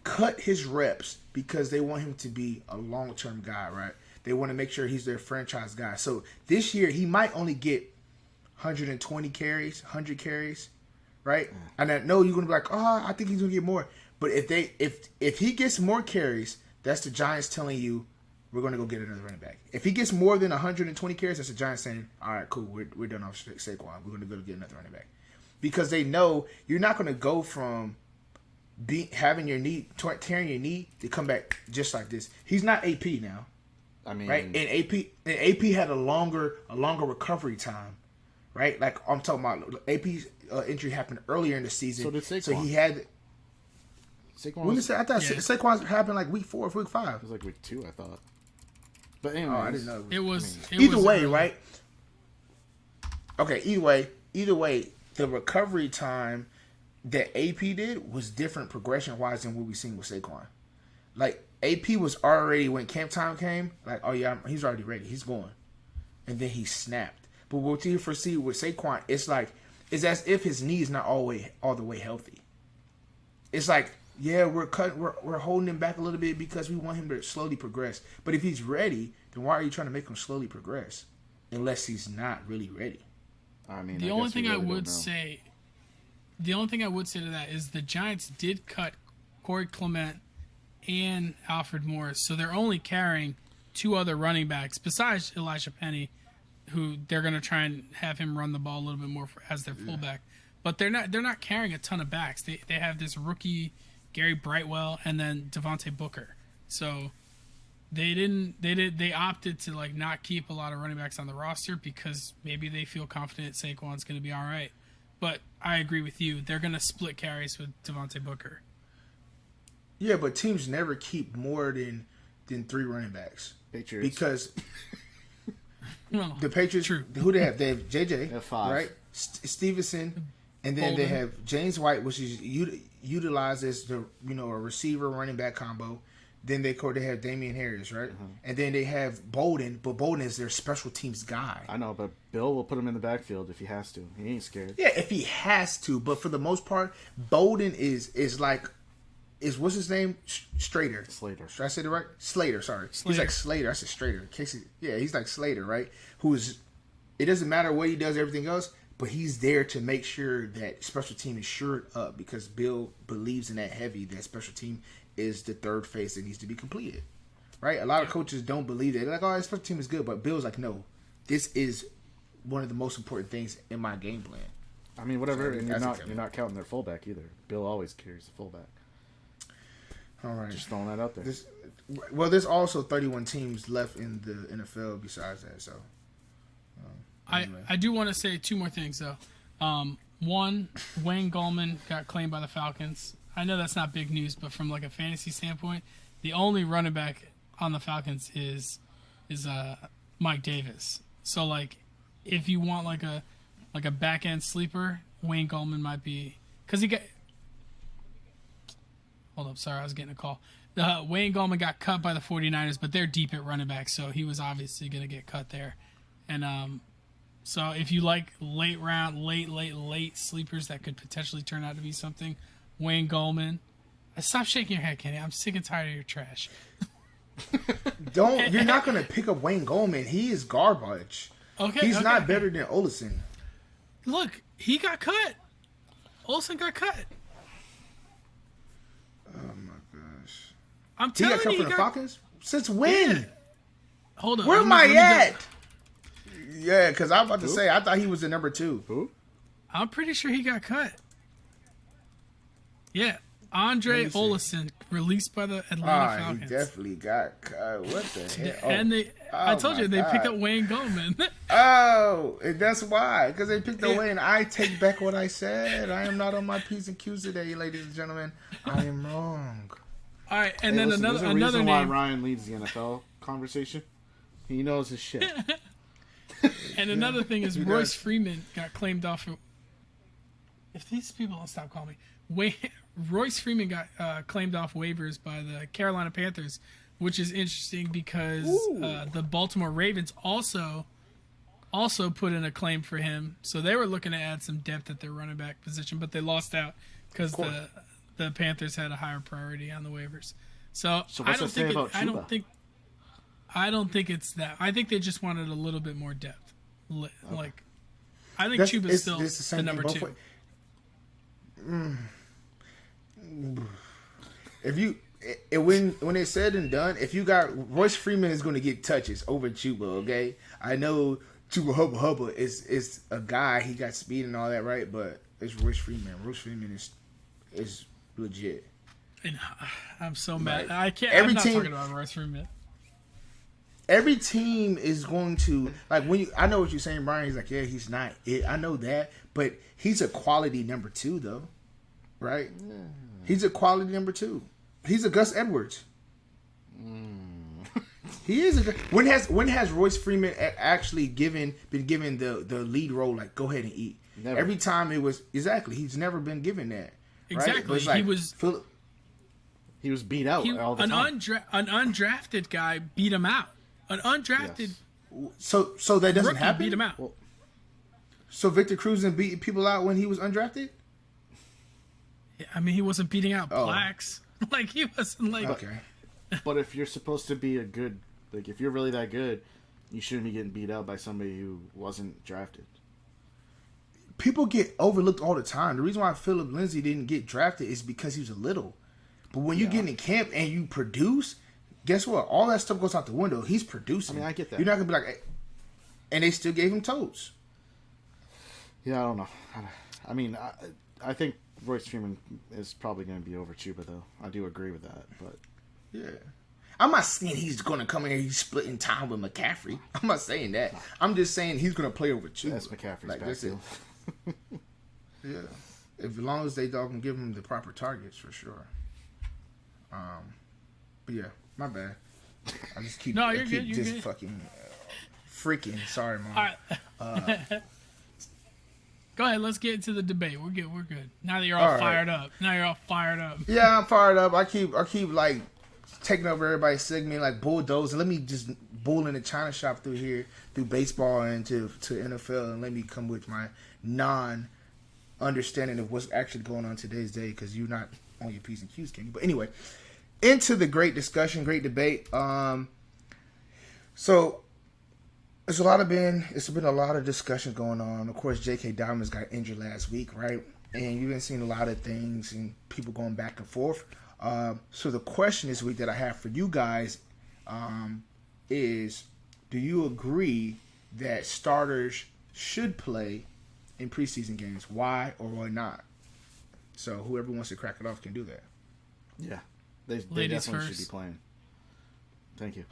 Speaker 1: cut his reps because they want him to be a long-term guy, right? They want to make sure he's their franchise guy. So this year he might only get 120 carries, 100 carries, right? And I know you're gonna be like, oh, I think he's gonna get more. But if he gets more carries, that's the Giants telling you we're gonna go get another running back. If he gets more than 120 carries, that's the Giants saying, all right, cool, we're done off Saquon. We're gonna go get another running back because they know you're not gonna go from having your knee tearing your knee to come back just like this. He's not AP now.
Speaker 2: I mean,
Speaker 1: Right, and AP had a longer recovery time, right? Like I'm talking about AP's injury happened earlier in the season,
Speaker 2: So did Saquon.
Speaker 1: so he had.
Speaker 2: Saquon
Speaker 1: When
Speaker 2: was,
Speaker 1: I thought
Speaker 3: Yeah.
Speaker 1: Saquon happened like week 4 or week 5.
Speaker 2: it was like week 2, I thought. But anyway,
Speaker 1: Oh, I didn't know.
Speaker 3: It was.
Speaker 1: Either way,
Speaker 3: early.
Speaker 1: right? Okay, either way, the recovery time that AP did was different progression wise than what we seen with Saquon. Like AP was already when camp time came, like, oh yeah, he's already ready, he's going, and then he snapped. But what you foresee with Saquon, it's as if his knee is not all the way healthy. It's like yeah, we're holding him back a little bit because we want him to slowly progress. But if he's ready, then why are you trying to make him slowly progress? Unless he's not really ready.
Speaker 2: I mean,
Speaker 3: The only thing I would say to that is the Giants did cut Corey Clement and Alfred Morris, so they're only carrying 2 other running backs besides Elijah Penny, who they're going to try and have him run the ball a little bit more as their fullback. But they're not carrying a ton of backs. They have this rookie Gary Brightwell and then Devontae Booker. So they opted to like not keep a lot of running backs on the roster because maybe they feel confident Saquon's going to be all right. But I agree with you. They're going to split carries with Devontae Booker.
Speaker 1: Yeah, but teams never keep more than 3 running backs.
Speaker 2: Patriots.
Speaker 1: Because
Speaker 3: No,
Speaker 1: the Patriots,
Speaker 3: true.
Speaker 1: who they have? They have JJ,
Speaker 2: They have 5.
Speaker 1: right? Stevenson, and then they
Speaker 3: Bolden.
Speaker 1: have James White, which is utilized as the a receiver running back combo. Then they have Damian Harris, right? And then they have Bolden, but Bolden is their special teams guy.
Speaker 2: I know, but Bill will put him in the backfield if he has to. He ain't scared.
Speaker 1: Yeah, if he has to, but for the most part, Bolden is what's his name? Strader.
Speaker 2: Slater.
Speaker 1: Should I say it right? Slater. Sorry, he's like Slater. I said Strader. He's like Slater, right? It doesn't matter what he does, everything else, but he's there to make sure that special team is shored up because Bill believes in that heavy. That special team is the third phase that needs to be completed, right? A lot of coaches don't believe that. They're like, oh, special team is good, but Bill's like, no, this is one of the most important things in my game plan.
Speaker 2: I mean, whatever,
Speaker 1: So,
Speaker 2: and
Speaker 1: that's
Speaker 2: you're not counting their fullback either. Bill always carries the fullback.
Speaker 1: All right.
Speaker 2: Just throwing that out there.
Speaker 1: There's also 31 teams left in the NFL besides that. So, anyway.
Speaker 3: I do want to say 2 more things though. One, Wayne Gallman got claimed by the Falcons. I know that's not big news, but from like a fantasy standpoint, the only running back on the Falcons is Mike Davis. So like, if you want like a back end sleeper, Wayne Gallman might be because he got. Hold up, sorry, I was getting a call. Wayne Gallman got cut by the 49ers, but they're deep at running back, so he was obviously going to get cut there. And so if you like late round, late sleepers that could potentially turn out to be something, Wayne Gallman. Stop shaking your head, Kenny. I'm sick and tired of your trash.
Speaker 1: You're not going to pick up Wayne Gallman. He is garbage.
Speaker 3: Okay,
Speaker 1: He's not better than Olsen.
Speaker 3: Look, he got cut. Olsen got cut.
Speaker 1: Oh my gosh.
Speaker 3: I'm
Speaker 1: He
Speaker 3: telling
Speaker 1: got cut
Speaker 3: you,
Speaker 1: from the Falcons? Since when?
Speaker 3: Yeah. Hold on.
Speaker 1: Where am
Speaker 3: let me
Speaker 1: I
Speaker 3: go.
Speaker 1: at? Yeah, because I'm about to say, I thought he was the number 2.
Speaker 2: Who?
Speaker 3: I'm pretty sure he got cut. Yeah. Andre
Speaker 1: Let me see.
Speaker 3: Olsen, released by the Atlanta
Speaker 1: He
Speaker 3: Falcons.
Speaker 1: definitely got cut. What the hell?
Speaker 3: And I told you, they picked
Speaker 1: up.
Speaker 3: up Wayne Gallman.
Speaker 1: Oh, and that's why. Because they picked
Speaker 3: Yeah.
Speaker 1: away, and I take back what I said. I am not on my P's and Q's today, ladies and gentlemen. I am wrong.
Speaker 3: All right, and then
Speaker 2: Listen, there's a
Speaker 3: another
Speaker 2: reason why
Speaker 3: name.
Speaker 2: Ryan leads the NFL conversation. He knows his shit.
Speaker 3: And another thing is
Speaker 1: He
Speaker 3: Royce
Speaker 1: does.
Speaker 3: Freeman got claimed off. If these people don't stop calling me, Royce Freeman got claimed off waivers by the Carolina Panthers, which is interesting because the Baltimore Ravens also put in a claim for him. So they were looking to add some depth at their running back position, but they lost out because the Panthers had a higher priority on the waivers. So
Speaker 2: So
Speaker 3: I
Speaker 2: what's
Speaker 3: don't
Speaker 2: that say
Speaker 3: think
Speaker 2: about Chuba?
Speaker 3: I don't think it's that. I think they just wanted a little bit more depth. Like, I think
Speaker 1: That's-
Speaker 3: Chuba's
Speaker 1: it's
Speaker 3: still
Speaker 1: the same
Speaker 3: the
Speaker 1: thing
Speaker 3: number
Speaker 1: both
Speaker 3: 2.
Speaker 1: ways. If you when it's said and done, if you got Royce Freeman is going to get touches over Chuba, okay? I know Chuba Hubba is a guy, he got speed and all that, right? But it's Royce Freeman. Royce Freeman is legit.
Speaker 3: And I'm so mad.
Speaker 1: Like,
Speaker 3: I can't.
Speaker 1: every
Speaker 3: I'm not
Speaker 1: team-
Speaker 3: talking about Royce Freeman.
Speaker 1: Every team is going to like when you. I know what you're saying, Brian. He's like, yeah, he's not it. I know that, but he's a quality number 2, though, right? He's a quality number 2. He's a Gus Edwards. He is a. When has Royce Freeman actually been given the lead role? Like, go ahead and eat.
Speaker 2: Never.
Speaker 1: Every time it was exactly. He's never been given that. Right?
Speaker 3: Exactly.
Speaker 1: But it's like,
Speaker 3: He was
Speaker 2: He was beat out all the
Speaker 3: an
Speaker 2: time.
Speaker 3: an undrafted guy beat him out. An undrafted
Speaker 2: Yes.
Speaker 1: so that doesn't
Speaker 3: rookie
Speaker 1: happen.
Speaker 3: beat him out.
Speaker 2: Well,
Speaker 1: So Victor Cruz beat people out when he was undrafted.
Speaker 3: Yeah, I mean, he wasn't beating out
Speaker 1: Oh.
Speaker 3: blacks. Like, he wasn't like...
Speaker 1: Okay.
Speaker 2: But if you're supposed to be a good, like, if you're really that good, you shouldn't be getting beat out by somebody who wasn't drafted.
Speaker 1: People get overlooked all the time. The reason why Philip Lindsay didn't get drafted is because he was a little. But when you get in camp and you produce, guess what? All that stuff goes out the window. He's producing.
Speaker 2: I mean, I get that.
Speaker 1: You're not gonna be like, hey. And they still gave him toes.
Speaker 2: Yeah, I don't know. I mean, I think Royce Freeman is probably going to be over Chuba, though. I do agree with that, but
Speaker 1: Yeah. I'm not saying he's going to come in here he's splitting time with McCaffrey. I'm not saying that. I'm just saying he's going to play over Chuba.
Speaker 2: that's McCaffrey's
Speaker 1: Like, that's it.
Speaker 2: backfield.
Speaker 1: Yeah. As long as they can give him the proper targets, for sure. But yeah, my bad. I just keep,
Speaker 3: No,
Speaker 1: I
Speaker 3: you're
Speaker 1: keep
Speaker 3: good, you're
Speaker 1: just
Speaker 3: good.
Speaker 1: fucking freaking. Sorry, Mom.
Speaker 3: All right. Go ahead. Let's get into the debate. We're good. We're good. Now that you're all
Speaker 1: right.
Speaker 3: fired up.
Speaker 1: Yeah, I'm fired up. I keep like taking over everybody's segment like bulldozing. Let me just bull in the China shop through here, through baseball and to NFL, and let me come with my non-understanding of what's actually going on today's day, because you're not on your P's and Q's, Kenny. But anyway, into the great discussion, great debate. So it's been a lot of discussions going on. Of course, J.K. Dobbins got injured last week, right? And you've been seeing a lot of things and people going back and forth. So the question this week that I have for you guys is, do you agree that starters should play in preseason games? Why or why not? So whoever wants to crack it off can do that.
Speaker 2: Yeah, they
Speaker 3: Ladies
Speaker 2: definitely
Speaker 3: first.
Speaker 2: should be playing. Thank you.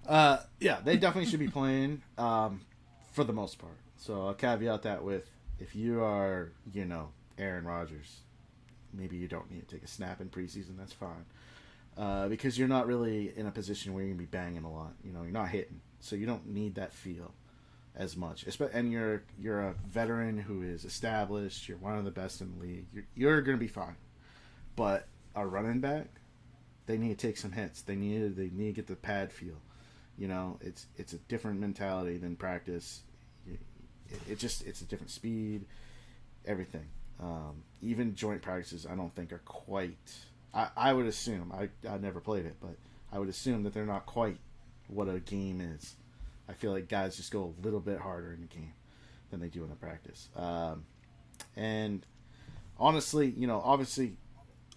Speaker 2: Yeah, they definitely should be playing for the most part. So I'll caveat that with, if you are, Aaron Rodgers, maybe you don't need to take a snap in preseason. That's fine, because you're not really in a position where you're gonna be banging a lot. You're not hitting, so you don't need that feel as much. And you're a veteran who is established. You're one of the best in the league. You're gonna be fine. But a running back, they need to take some hits. They need to get the pad feel. It's a different mentality than practice. It's a different speed, everything. Even joint practices, I don't think are quite. I would assume, I never played it, but I would assume that they're not quite what a game is. I feel like guys just go a little bit harder in the game than they do in the practice. And honestly, obviously,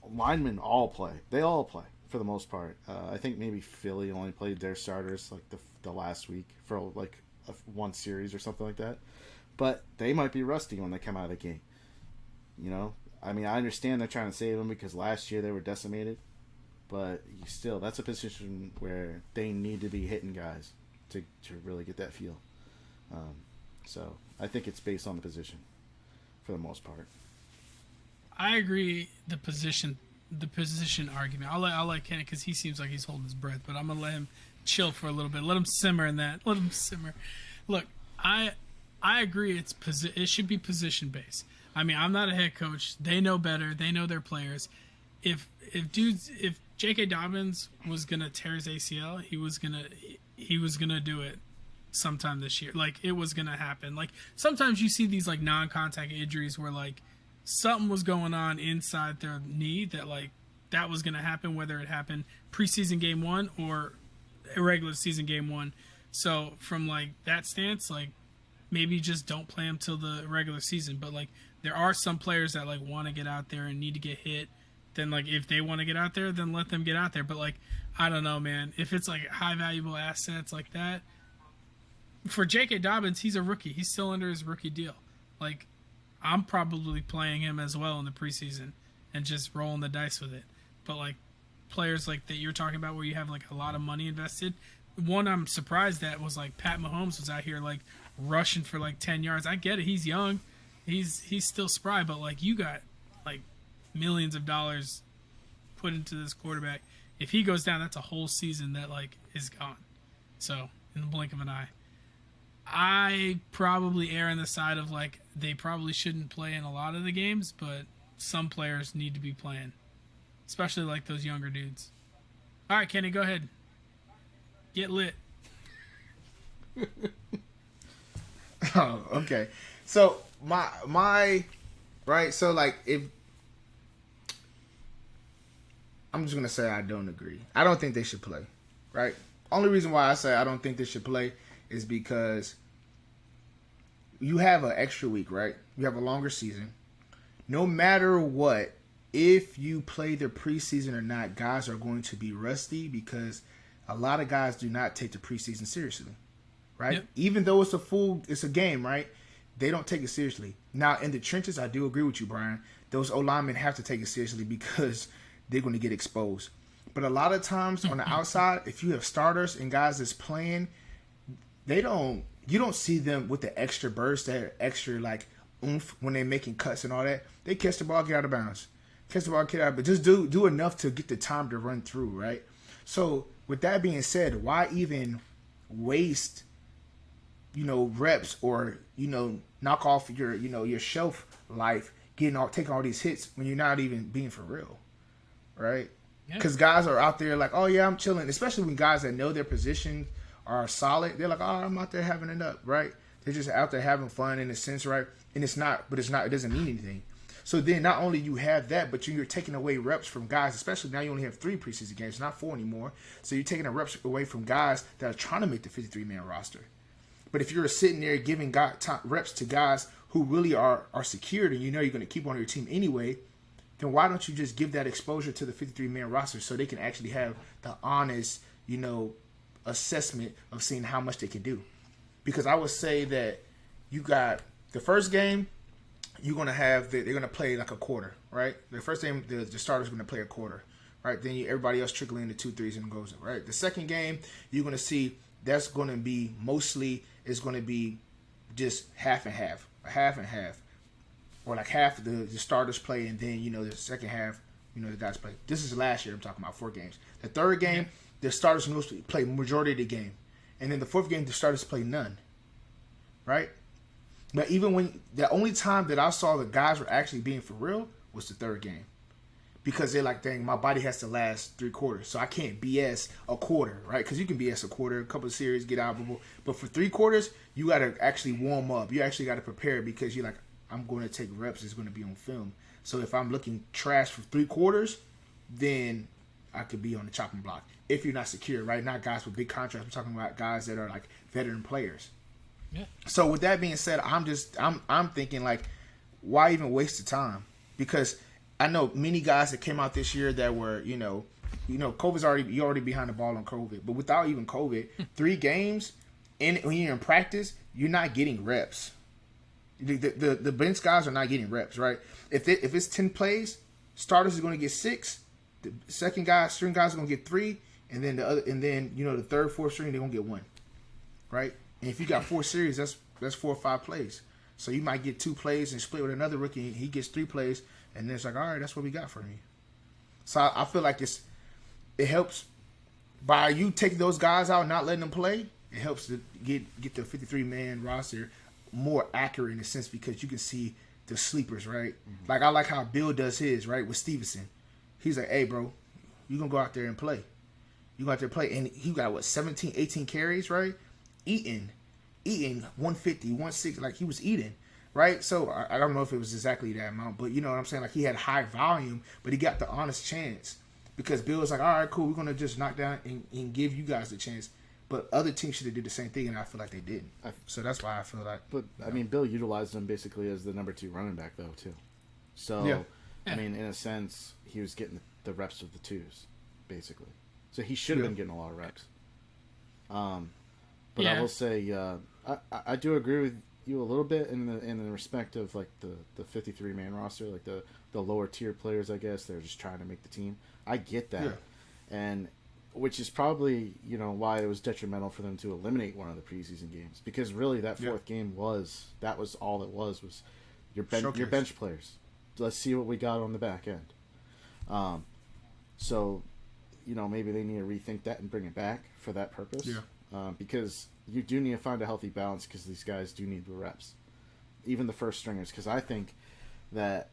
Speaker 2: linemen all play. They all play for the most part. I think maybe Philly only played their starters like the last week for like one series or something like that. But they might be rusty when they come out of the game. I mean, I understand they're trying to save them because last year they were decimated. But that's a position where they need to be hitting guys to really get that feel. So I think it's based on the position for the most part.
Speaker 3: I agree. The position argument. I'll let Kenny, because he seems like he's holding his breath, but I'm gonna let him chill for a little bit. Let him simmer in that. Let him simmer. Look, I agree. It should be position based. I mean, I'm not a head coach. They know better. They know their players. If J.K. Dobbins was gonna tear his ACL, he was gonna do it sometime this year. Like, it was gonna happen. Like, sometimes you see these like non-contact injuries where like something was going on inside their knee that was gonna happen, whether it happened preseason game 1 or regular season game 1. So from like that stance, like, maybe just don't play them till the regular season. But like, there are some players that like want to get out there and need to get hit. Then like, if they want to get out there, then let them get out there. But like, I don't know, man. If it's like high valuable assets like that, for J.K. Dobbins, he's a rookie. He's still under his rookie deal. Like, I'm probably playing him as well in the preseason and just rolling the dice with it. But like, players like that you're talking about where you have like a lot of money invested, one I'm surprised at was like Pat Mahomes was out here like rushing for like 10 yards. I get it. He's young. He's still spry, but like, you got like millions of dollars put into this quarterback. If he goes down, that's a whole season that like is gone. So in the blink of an eye, I probably err on the side of like, they probably shouldn't play in a lot of the games, but some players need to be playing, especially like those younger dudes. All right, Kenny, go ahead. Get lit.
Speaker 1: Oh, okay. So my right. So like, if I'm just gonna say I don't agree. I don't think they should play. Right. Only reason why I say I don't think they should play is because you have an extra week, right? You have a longer season. No matter what, if you play the preseason or not, guys are going to be rusty because a lot of guys do not take the preseason seriously, right?
Speaker 3: Yep.
Speaker 1: Even though it's a game, right? They don't take it seriously. Now, in the trenches, I do agree with you, Brian. Those O-linemen have to take it seriously because they're going to get exposed. But a lot of times on the outside, if you have starters and guys that's playing, you don't see them with the extra burst, that extra like oomph when they're making cuts and all that. They catch the ball, get out of bounds. Catch the ball, get out, but just do enough to get the time to run through, right? So with that being said, why even waste, reps or, knock off your shelf life, taking all these hits when you're not even being for real, right? Because guys are out there like, oh yeah, I'm chilling. Especially when guys that know their position are solid, they're like, oh, I'm out there having it up, right? They're just out there having fun in a sense, right? And it doesn't mean anything. So then not only you have that, but you're taking away reps from guys, especially now you only have 3 preseason games, not 4 anymore. So you're taking the reps away from guys that are trying to make the 53-man roster. But if you're sitting there giving reps to guys who really are secured and you know you're going to keep on your team anyway, then why don't you just give that exposure to the 53-man roster so they can actually have the honest, assessment of seeing how much they can do? Because I would say that you got the first game, they're going to play like a quarter, right? The first game, the starter's going to play a quarter, right? Then everybody else trickle into 2-3s and goes, right? The second game, you're going to see that's going to be it's going to be just half and half, or like half of the starters play, and then the second half, the guys play. This is last year. I'm talking about 4 games. The third game, the starters mostly play majority of the game, and then the fourth game, the starters play none, right? But even the only time that I saw the guys were actually being for real was the third game. Because they're like, dang, my body has to last 3 quarters. So I can't BS a quarter, right? Because you can BS a quarter, a couple of series, get out. But for 3 quarters, you got to actually warm up. You actually got to prepare because you're like, I'm going to take reps. It's going to be on film. So if I'm looking trash for 3 quarters, then I could be on the chopping block. If you're not secure, right? Not guys with big contracts. We're talking about guys that are like veteran players.
Speaker 3: Yeah.
Speaker 1: So with that being said, I'm thinking like, why even waste the time? Because I know many guys that came out this year that were, COVID's you're already behind the ball on COVID. But without even COVID, 3 games, and when you're in practice, you're not getting reps. The bench guys are not getting reps, right? If it's 10 plays, starters is going to get 6. The second string guys are going to get 3, and then the third, fourth string they're going to get 1, right? And if you got 4 series, that's 4 or 5 plays. So you might get 2 plays and split with another rookie. And he gets 3 plays, and then it's like, all right, that's what we got for you. So I feel like it helps by you taking those guys out and not letting them play. It helps to get the 53-man roster more accurate in a sense because you can see the sleepers, right? Mm-hmm. Like I like how Bill does his, right, with Stevenson. He's like, hey, bro, you going to go out there and play. You go out there and play. And he got, 17, 18 carries, right? Eating 150, 160, like he was eating, right? So I don't know if it was exactly that amount, but you know what I'm saying? Like he had high volume, but he got the honest chance because Bill was like, all right, cool, we're going to just knock down and give you guys the chance. But other teams should have did the same thing, and I feel like they didn't. So that's why I feel like.
Speaker 2: But I mean, Bill utilized him basically as the number 2 running back, though, too. So
Speaker 1: yeah.
Speaker 2: I mean, in a sense, he was getting the reps of the 2s, basically. So he should have been getting a lot of reps. But I will say, I do agree with you a little bit in the respect of like the 53-man roster, like the lower tier players. I guess they're just trying to make the team. I get that, and which is probably why it was detrimental for them to eliminate one of the preseason games because really that 4th game was all it was your bench players. Let's see what we got on the back end. So maybe they need to rethink that and bring it back for that purpose. Yeah. Because you do need to find a healthy balance because these guys do need the reps, even the first stringers. Because I think that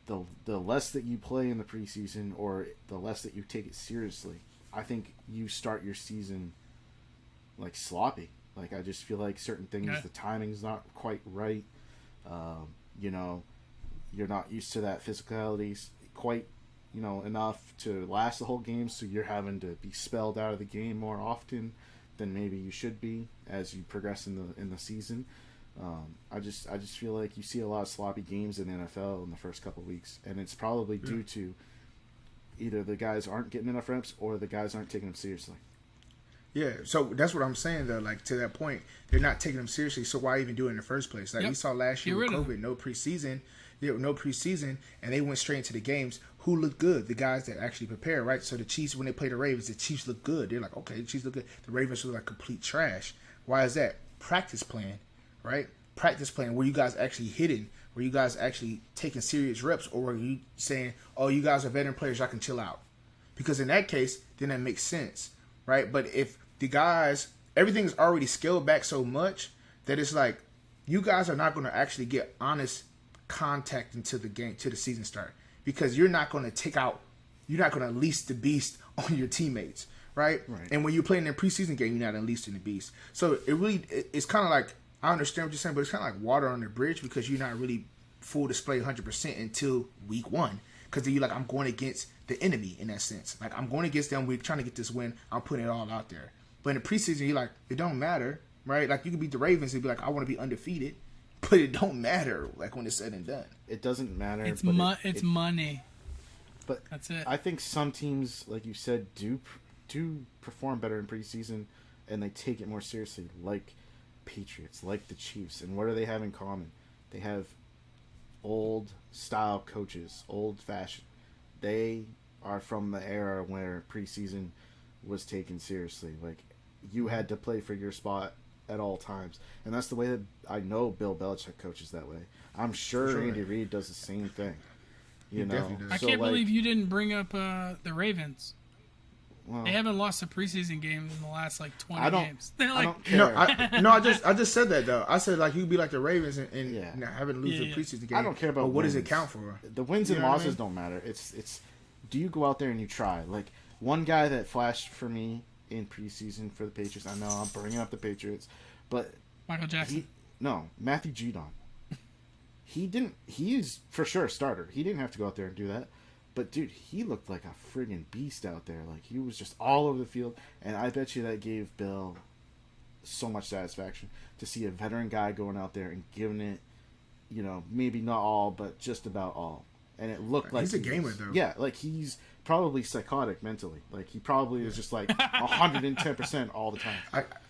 Speaker 2: the less that you play in the preseason or the less that you take it seriously, I think you start your season like sloppy. Like I just feel like certain things, the timing's not quite right. You're not used to that physicality quite enough to last the whole game, so you're having to be spelled out of the game more often than maybe you should be as you progress in the season. I just feel like you see a lot of sloppy games in the NFL in the first couple of weeks, and it's probably due to either the guys aren't getting enough reps or the guys aren't taking them seriously.
Speaker 1: Yeah, so that's what I'm saying though. Like, to that point, they're not taking them seriously. So why even do it in the first place? Like we saw last year with COVID, no preseason, and they went straight into the games. Who looked good? The guys that actually prepare, right? So the Chiefs, when they play the Ravens, the Chiefs look good. They're like, okay, the Chiefs look good. The Ravens look like complete trash. Why is that? Practice plan, right? Practice plan where you guys actually hitting, where you guys actually taking serious reps, or were you saying, oh, you guys are veteran players, y'all can chill out? Because in that case, then that makes sense, right? But if the guys, everything's already scaled back so much that it's like you guys are not going to actually get honest contact until the game, till the season start, because you're not going to unleash the beast on your teammates, right? And when you're playing in a preseason game, you're not unleashing the beast. So it's kind of like, I understand what you're saying, but it's kind of like water on the bridge, because you're not really full display 100% until week 1. Because then you're like, I'm going against the enemy in that sense. Like, I'm going against them. We're trying to get this win. I'm putting it all out there. But in the preseason, you're like, it don't matter, right? Like, you can beat the Ravens and be like, I want to be undefeated. But it don't matter, like, when it's said and done.
Speaker 2: It doesn't matter.
Speaker 3: It's money.
Speaker 2: But
Speaker 3: that's it.
Speaker 2: I think some teams, like you said, do perform better in preseason, and they take it more seriously, like Patriots, like the Chiefs. And what do they have in common? They have old-style coaches, old-fashioned. They are from the era where preseason was taken seriously. Like, you had to play for your spot at all times. And that's the way that I know Bill Belichick coaches that way. I'm sure Andy Reid does the same thing. You know,
Speaker 3: I can't believe you didn't bring up the Ravens.
Speaker 2: Well,
Speaker 3: they haven't lost a preseason game in the last 20 games. They're like,
Speaker 2: I don't care.
Speaker 1: I just said that though. I said, like, you be like the Ravens and having to lose a preseason game.
Speaker 2: I don't care about
Speaker 1: what
Speaker 2: wins.
Speaker 1: does it count for?
Speaker 2: The wins and losses don't matter. It's do you go out there and you try? Like, one guy that flashed for me in preseason for the Patriots. I know I'm bringing up the Patriots, but
Speaker 3: Michael Jackson.
Speaker 2: Matthew Judon. He's for sure a starter. He didn't have to go out there and do that. But, dude, he looked like a friggin' beast out there. Like, he was just all over the field. And I bet you that gave Bill so much satisfaction to see a veteran guy going out there and giving it, maybe not all, but just about all. And it looked like
Speaker 1: he's a gamer, though.
Speaker 2: Yeah, like he's probably psychotic mentally. Like, he probably is just like 110% all the time.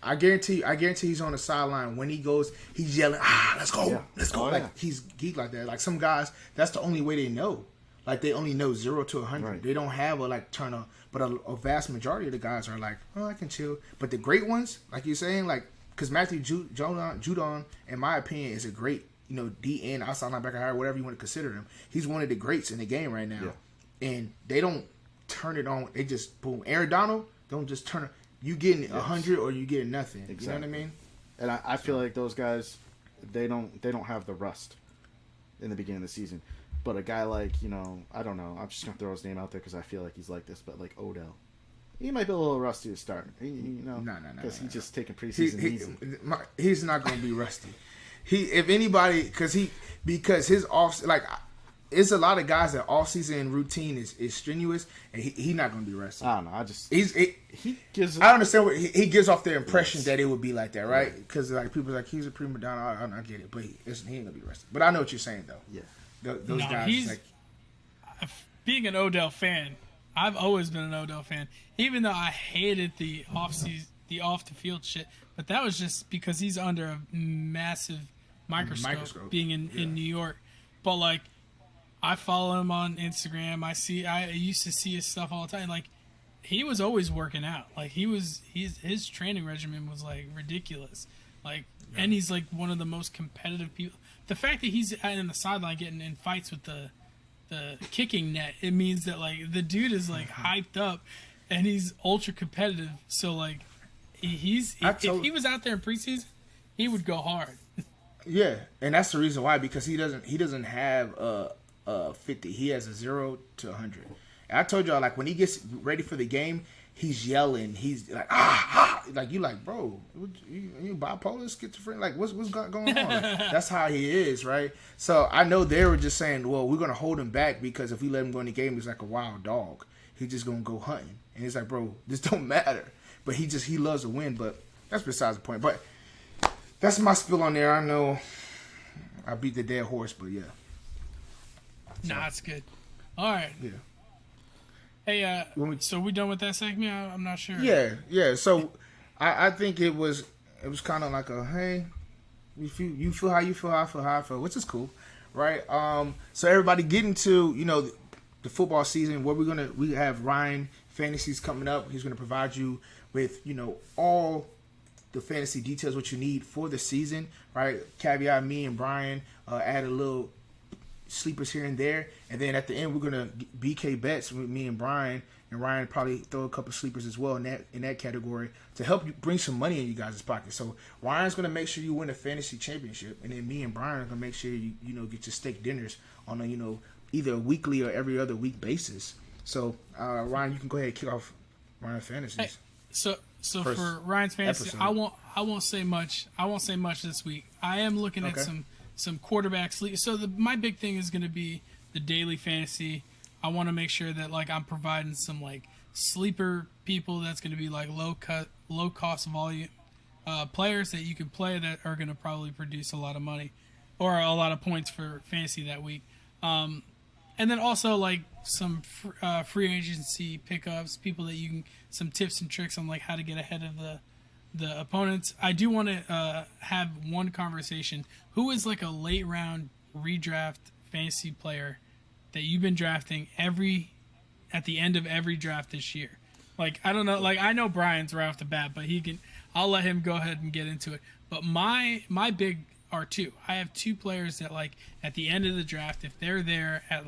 Speaker 1: I guarantee he's on the sideline. When he goes, he's yelling, let's go, let's go. He's geek like that. Like, some guys, that's the only way they know. Like, they only know 0 to 100. Right. They don't have a turn on. But a vast majority of the guys are like, I can chill. But the great ones, like you're saying, like, because Matthew Judon, in my opinion, is a great, DN, outside linebacker, whatever you want to consider him. He's one of the greats in the game right now. Yeah. And they don't turn it on. They just, boom. Aaron Donald, don't just turn it. You getting 100 or you getting nothing. Exactly. You know what I mean?
Speaker 2: And I feel like those guys, they don't have the rust in the beginning of the season. But a guy like, I don't know. I'm just going to throw his name out there because I feel like he's like this. But like Odell. He might be a little rusty to start. No. Because he's just taking preseason easy.
Speaker 1: He's not going to be rusty. If anybody, because his off, like, it's a lot of guys that off-season routine is strenuous, and he's not going to be rusty.
Speaker 2: I don't know.
Speaker 1: He gives. I understand what he gives off the impression that it would be like that, right? Because like people are like, he's a prima donna. I get it, but he ain't going to be rusty. But I know what you're saying, though.
Speaker 2: Yeah.
Speaker 1: Those guys, like,
Speaker 3: being an Odell fan, I've always been an Odell fan, even though I hated the off the field shit. But that was just because he's under a massive microscope. Being in New York. But like, I follow him on Instagram. I used to see his stuff all the time. Like, he was always working out. Like, his training regimen was like ridiculous. Like, and he's like one of the most competitive people. The fact that he's in the sideline getting in fights with the kicking net, it means that like the dude is like hyped up and he's ultra competitive. So like if he was out there in preseason, he would go hard.
Speaker 1: Yeah, and that's the reason why, because he doesn't have a 50. He has a 0 to 100. And I told y'all, like, when he gets ready for the game, he's yelling. He's like, like you like, bro, you bipolar, schizophrenic, like what's going on? Like, that's how he is, right? So I know they were just saying, well, we're gonna hold him back because if we let him go in the game, he's like a wild dog. He's just gonna go hunting, and it's like, bro, this don't matter. But he loves to win. But that's besides the point. But that's my spill on there. I know I beat the dead horse, but yeah.
Speaker 3: Nah, it's good. All right.
Speaker 1: Yeah.
Speaker 3: Hey, so we done with that segment? I'm not sure.
Speaker 1: Yeah. So I think it was kind of like a, hey, you feel how you feel, I feel how I feel, which is cool, right? So everybody getting to, the football season where we have Ryan Fantasies coming up. He's gonna provide you with, all the fantasy details what you need for the season, right? Caveat, me and Brian add a little sleepers here and there, and then at the end we're gonna BK bets with me and Brian, and Ryan probably throw a couple sleepers as well in that category to help you bring some money in you guys' pocket. So Ryan's gonna make sure you win a fantasy championship, and then me and Brian are gonna make sure you get your steak dinners on a either a weekly or every other week basis. So Ryan, you can go ahead and kick off Ryan Fantasies.
Speaker 3: Hey, so for Ryan's Fantasy,
Speaker 1: episode.
Speaker 3: I won't say much. I won't say much this week. I am looking at some quarterback sleep. So my big thing is going to be the daily fantasy. I want to make sure that I'm providing some sleeper people that's going to be low cost volume players that you can play that are going to probably produce a lot of money or a lot of points for fantasy that week. And then also some free agency pickups, people that you can, some tips and tricks on how to get ahead of the opponents. I do want to have one conversation. Who is a late round redraft fantasy player that you've been drafting at the end of every draft this year? I don't know. I know Brian's right off the bat, but I'll let him go ahead and get into it. But my big are two. I have two players that at the end of the draft, if they're there at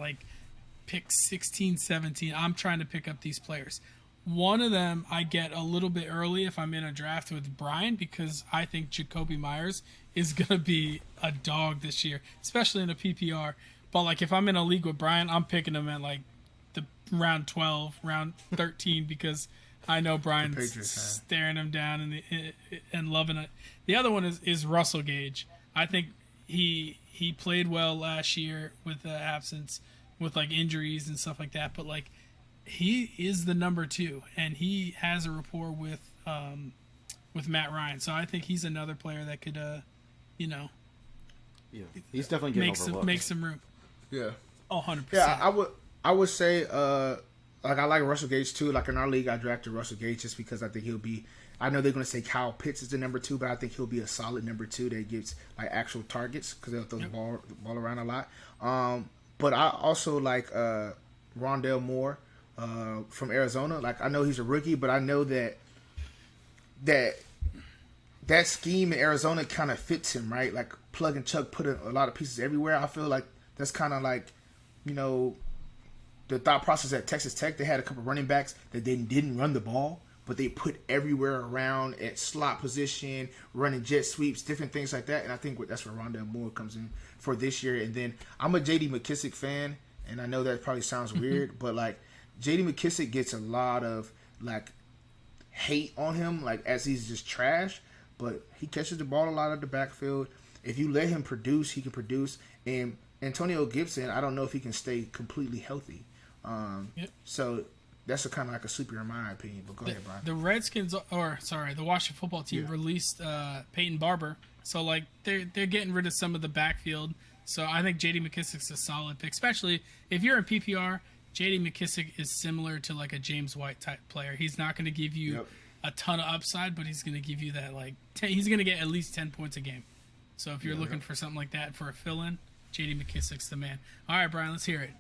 Speaker 3: pick 16, 17, I'm trying to pick up these players. One of them I get a little bit early if I'm in a draft with Brian because I think Jacoby Myers is going to be a dog this year, especially in a PPR. But if I'm in a league with Brian, I'm picking him at the round 12, round 13 because I know Brian's staring him down and loving it. The other one is Russell Gage. I think he played well last year with the absence, with injuries and stuff like that. But he is the number 2, and he has a rapport with Matt Ryan. So I think he's another player that could,
Speaker 2: yeah, he's definitely getting overlooked.
Speaker 3: Make some room.
Speaker 1: Yeah.
Speaker 3: Oh, 100%.
Speaker 1: Yeah, I would say I like Russell Gage too. In our league, I drafted Russell Gage just because I think he'll be. I know they're going to say Kyle Pitts is the number 2, but I think he'll be a solid number 2 that gets actual targets because they'll throw the ball around a lot. But I also like Rondale Moore from Arizona. I know he's a rookie, but I know that scheme in Arizona kind of fits him, right? Plug and Chuck, put a lot of pieces everywhere. I feel that's kind of the thought process at Texas Tech. They had a couple running backs that they didn't run the ball, but they put everywhere around at slot position, running jet sweeps, different things like that. And I think that's where Rondale Moore comes in for this year. And then I'm a J.D. McKissick fan, and I know that probably sounds weird, but J.D. McKissick gets a lot of hate on him, as he's just trash. But he catches the ball a lot of the backfield. If you let him produce, he can produce. And Antonio Gibson, I don't know if he can stay completely healthy. So that's a kind of a sleeper in my opinion. But go ahead, Brian.
Speaker 3: The Redskins, the Washington football team released Peyton Barber. So they're getting rid of some of the backfield. So I think J.D. McKissick's a solid pick, especially if you're in PPR. J.D. McKissick is similar to a James White type player. He's not going to give you a ton of upside, but he's going to give you that he's going to get at least 10 points a game. So if you're looking for something like that for a fill-in, J.D. McKissick's the man. All right, Brian, let's hear it.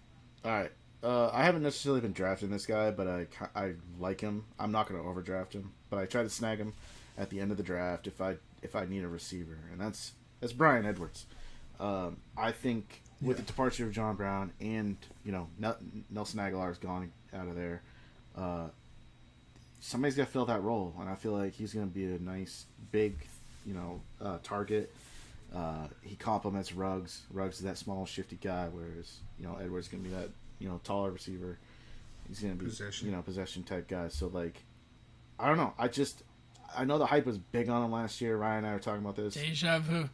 Speaker 2: All right. I haven't necessarily been drafting this guy, but I like him. I'm not going to overdraft him, but I try to snag him at the end of the draft if I need a receiver, and that's Bryan Edwards. I think with the departure of John Brown and Nelson Aguilar's gone out of there, somebody's got to fill that role, and I feel like he's going to be a nice big target. He complements Ruggs. Ruggs is that small, shifty guy, whereas Edwards is going to be that taller receiver. He's going to be possession type guy. So I don't know. I know the hype was big on him last year. Ryan and I were talking about this.
Speaker 3: Deja vu.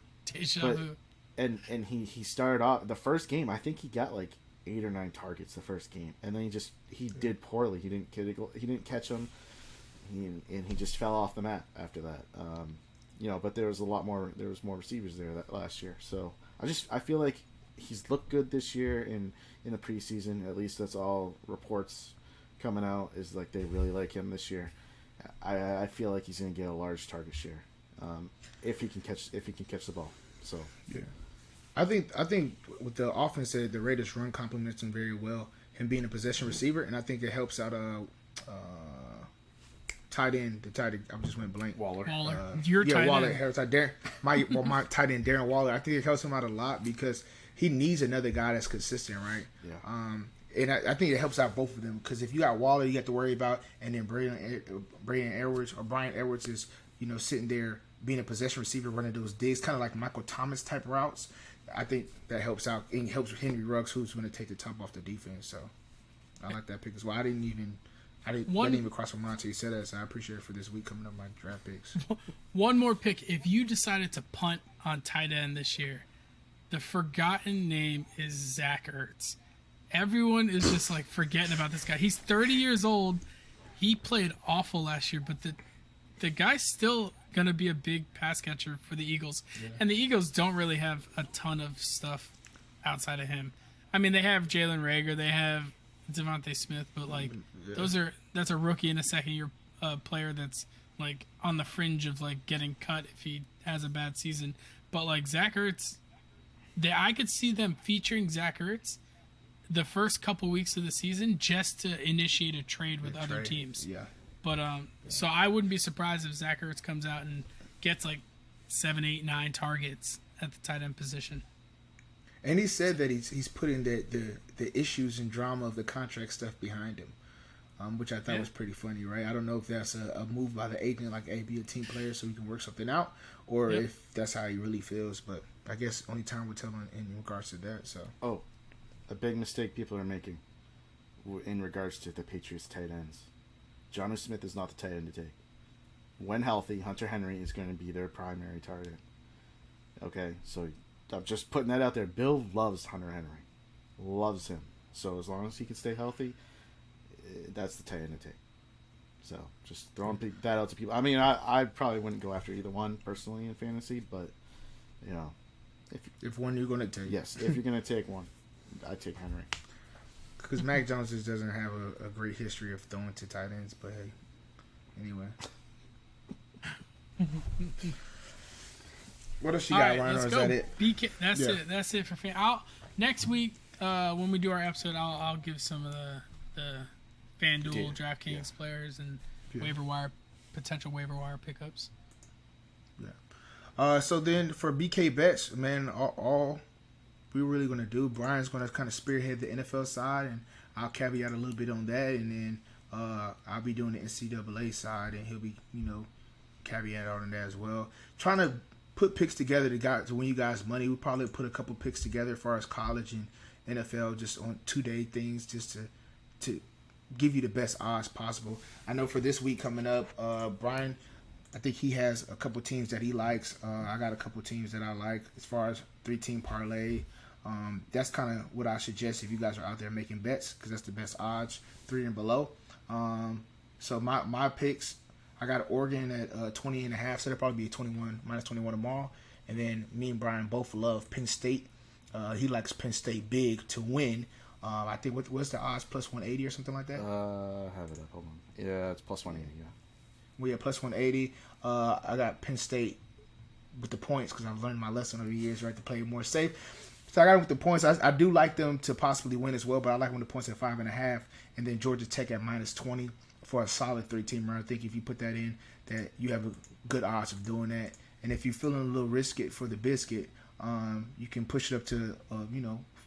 Speaker 2: And he started off the first game. I think he got like 8 or 9 targets the first game, and then he did poorly. He didn't catch them, and he just fell off the map after that. But there was more receivers there that last year. So I feel like he's looked good this year in the preseason. At least that's all reports coming out, is like they really like him this year. I feel like he's going to get a large target share if he can catch the ball. So
Speaker 1: yeah. I think with the offense that the Raiders run complements him very well. Him being a possession receiver, and I think it helps out tight end. The tight end, I just went blank.
Speaker 2: Waller.
Speaker 3: Your tight
Speaker 1: Waller.
Speaker 3: end.
Speaker 1: My tight end Darren Waller. I think it helps him out a lot because he needs another guy that's consistent, right?
Speaker 2: Yeah.
Speaker 1: And I think it helps out both of them because if you got Waller, you got to worry about, and then Brian Edwards is sitting there being a possession receiver, running those digs, kind of like Michael Thomas type routes. I think that helps out and helps Henry Ruggs, who's going to take the top off the defense. So I like that pick as well. I didn't even cross my mind until you said that. So I appreciate it for this week coming up my draft picks.
Speaker 3: One more pick. If you decided to punt on tight end this year, the forgotten name is Zach Ertz. Everyone is just like forgetting about this guy. He's 30 years old. He played awful last year, but the guy's still going to be a big pass catcher for the Eagles. Yeah. And the Eagles don't really have a ton of stuff outside of him. I mean, they have Jalen Reagor, they have Devontae Smith, but that's a rookie and a second-year player that's like on the fringe of like getting cut if he has a bad season. But like Zach Ertz, I could see them featuring Zach Ertz the first couple weeks of the season just to initiate a trade with other teams.
Speaker 1: Yeah.
Speaker 3: But so I wouldn't be surprised if Zach Ertz comes out and gets like 7, 8, 9 targets at the tight end position.
Speaker 1: And he said that he's putting the issues and drama of the contract stuff behind him, which I thought was pretty funny, right? I don't know if that's a move by the agent, like, hey, be a team player so we can work something out, or if that's how he really feels. But I guess only time will tell in regards to that. So
Speaker 2: a big mistake people are making in regards to the Patriots tight ends. Jonnu Smith is not the tight end to take. When healthy, Hunter Henry is going to be their primary target. Okay, so I'm just putting that out there. Bill loves Hunter Henry. Loves him. So as long as he can stay healthy, that's the tight end to take. So just throwing that out to people. I mean, I probably wouldn't go after either one personally in fantasy, but,
Speaker 1: if one you're going to take.
Speaker 2: Yes, if you're going to take one, I'd take Henry.
Speaker 1: Because Mac Jones just doesn't have a great history of throwing to tight ends, but hey, anyway. What else you got, Ryan? Or is that it?
Speaker 3: BK, that's it for fan. Next week when we do our episode, I'll give some of the FanDuel, DraftKings players and potential waiver wire pickups.
Speaker 1: Yeah. So then for BK bets, man, all we're really going to do, Brian's going to kind of spearhead the NFL side, and I'll caveat a little bit on that, and then I'll be doing the NCAA side, and he'll be, caveat on that as well. Trying to put picks together to win you guys money. We'll probably put a couple picks together as far as college and NFL just on 2-day things just to give you the best odds possible. I know for this week coming up, Brian, I think he has a couple teams that he likes. I got a couple teams that I like as far as 3-team parlay. That's kind of what I suggest if you guys are out there making bets, because that's the best odds, 3 and below. So my picks, I got Oregon at 20.5, so that'll probably be minus 21 tomorrow. And then me and Brian both love Penn State. He likes Penn State big to win. I think what's the odds, plus 180 or something like that?
Speaker 2: Have it up. Hold on. Yeah, it's plus 180. Yeah.
Speaker 1: We have plus 180. I got Penn State with the points because I've learned my lesson over the years, right, to play more safe. So I got them with the points. I do like them to possibly win as well, but I like them with the points at 5.5, and then Georgia Tech at minus 20 for a solid 3-teamer. I think if you put that in, that you have a good odds of doing that. And if you're feeling a little risky for the biscuit, you can push it up to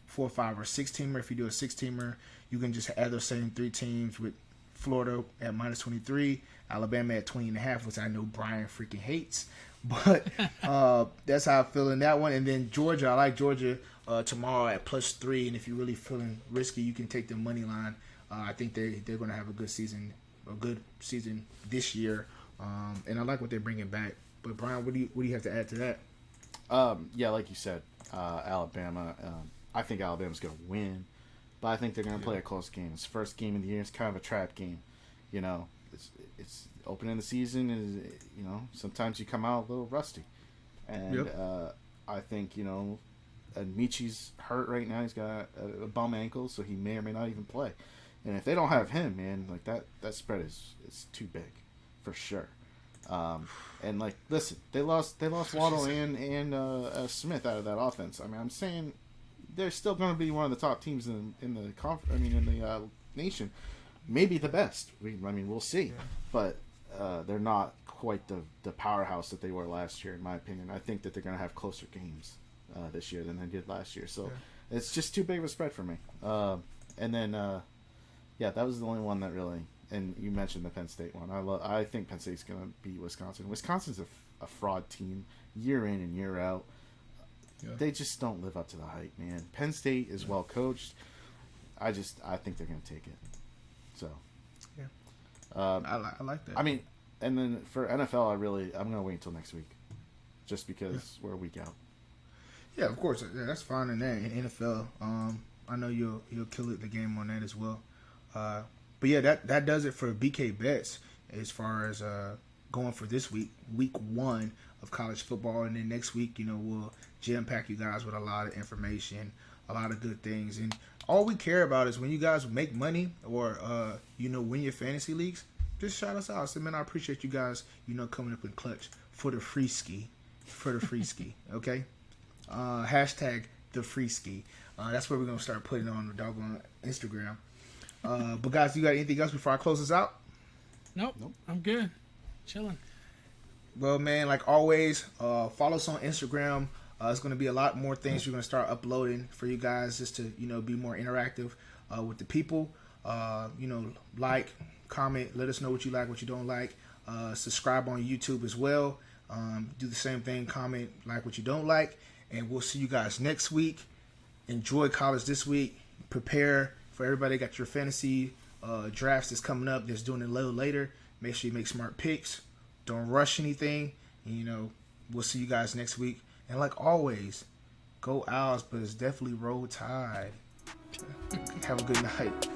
Speaker 1: 4, 5, or 6-teamer. If you do a 6-teamer, you can just add those same 3 teams with Florida at minus 23, Alabama at 20.5, which I know Brian freaking hates. But that's how I feel in that one. And then Georgia, I like Georgia tomorrow at plus 3. And if you're really feeling risky, you can take the money line. I think they're going to have a good season this year And I like what they're bringing back. But Brian, what do you have to add to that?
Speaker 2: Yeah, like you said, Alabama. I think Alabama's going to win, but I think they're going to play a close game. It's the first game of the year. It's kind of a trap game. You know, it's opening the season. Is, you know, sometimes you come out a little rusty, and I think, you know, and Michi's hurt right now. He's got a bum ankle, so he may or may not even play. And if they don't have him, man, like that spread is too big, for sure. And like, listen, they lost Waddle and Smith out of that offense. I mean, I'm saying they're still going to be one of the top teams in the nation, maybe the best. We'll see, but they're not quite the powerhouse that they were last year, in my opinion. I think that they're going to have closer games this year than they did last year. So it's just too big of a spread for me. And then, that was the only one that really. And you mentioned the Penn State one. I think Penn State's going to beat Wisconsin. Wisconsin's a fraud team year in and year out. Yeah. They just don't live up to the hype, man. Penn State is well coached. I think they're going to take it. So,
Speaker 1: I like that.
Speaker 2: I mean, and then for NFL, I'm going to wait until next week, just because we're a week out.
Speaker 1: Yeah, of course. That's fine in that. In NFL, I know you'll kill it the game on that as well. But yeah, that does it for BK Bets as far as going for this week 1 of college football. And then next week, you know, we'll jam-pack you guys with a lot of information, a lot of good things. And all we care about is when you guys make money or, win your fantasy leagues, just shout us out. Say, man, I appreciate you guys, coming up in clutch for the free ski. Okay? Hashtag the free ski. That's where we're going to start putting on the doggone Instagram. But guys, you got anything else before I close this out?
Speaker 3: Nope. I'm good. Chilling.
Speaker 1: Well, man, like always, follow us on Instagram. It's going to be a lot more things we're going to start uploading for you guys just to, be more interactive with the people. Like, comment, let us know what you like, what you don't like. Subscribe on YouTube as well. Do the same thing, comment, like what you don't like. And we'll see you guys next week. Enjoy college this week. Prepare for everybody. Got your fantasy drafts that's coming up. That's doing it a little later. Make sure you make smart picks. Don't rush anything. And, we'll see you guys next week. And like always, go Owls, but it's definitely Roll Tide. Have a good night.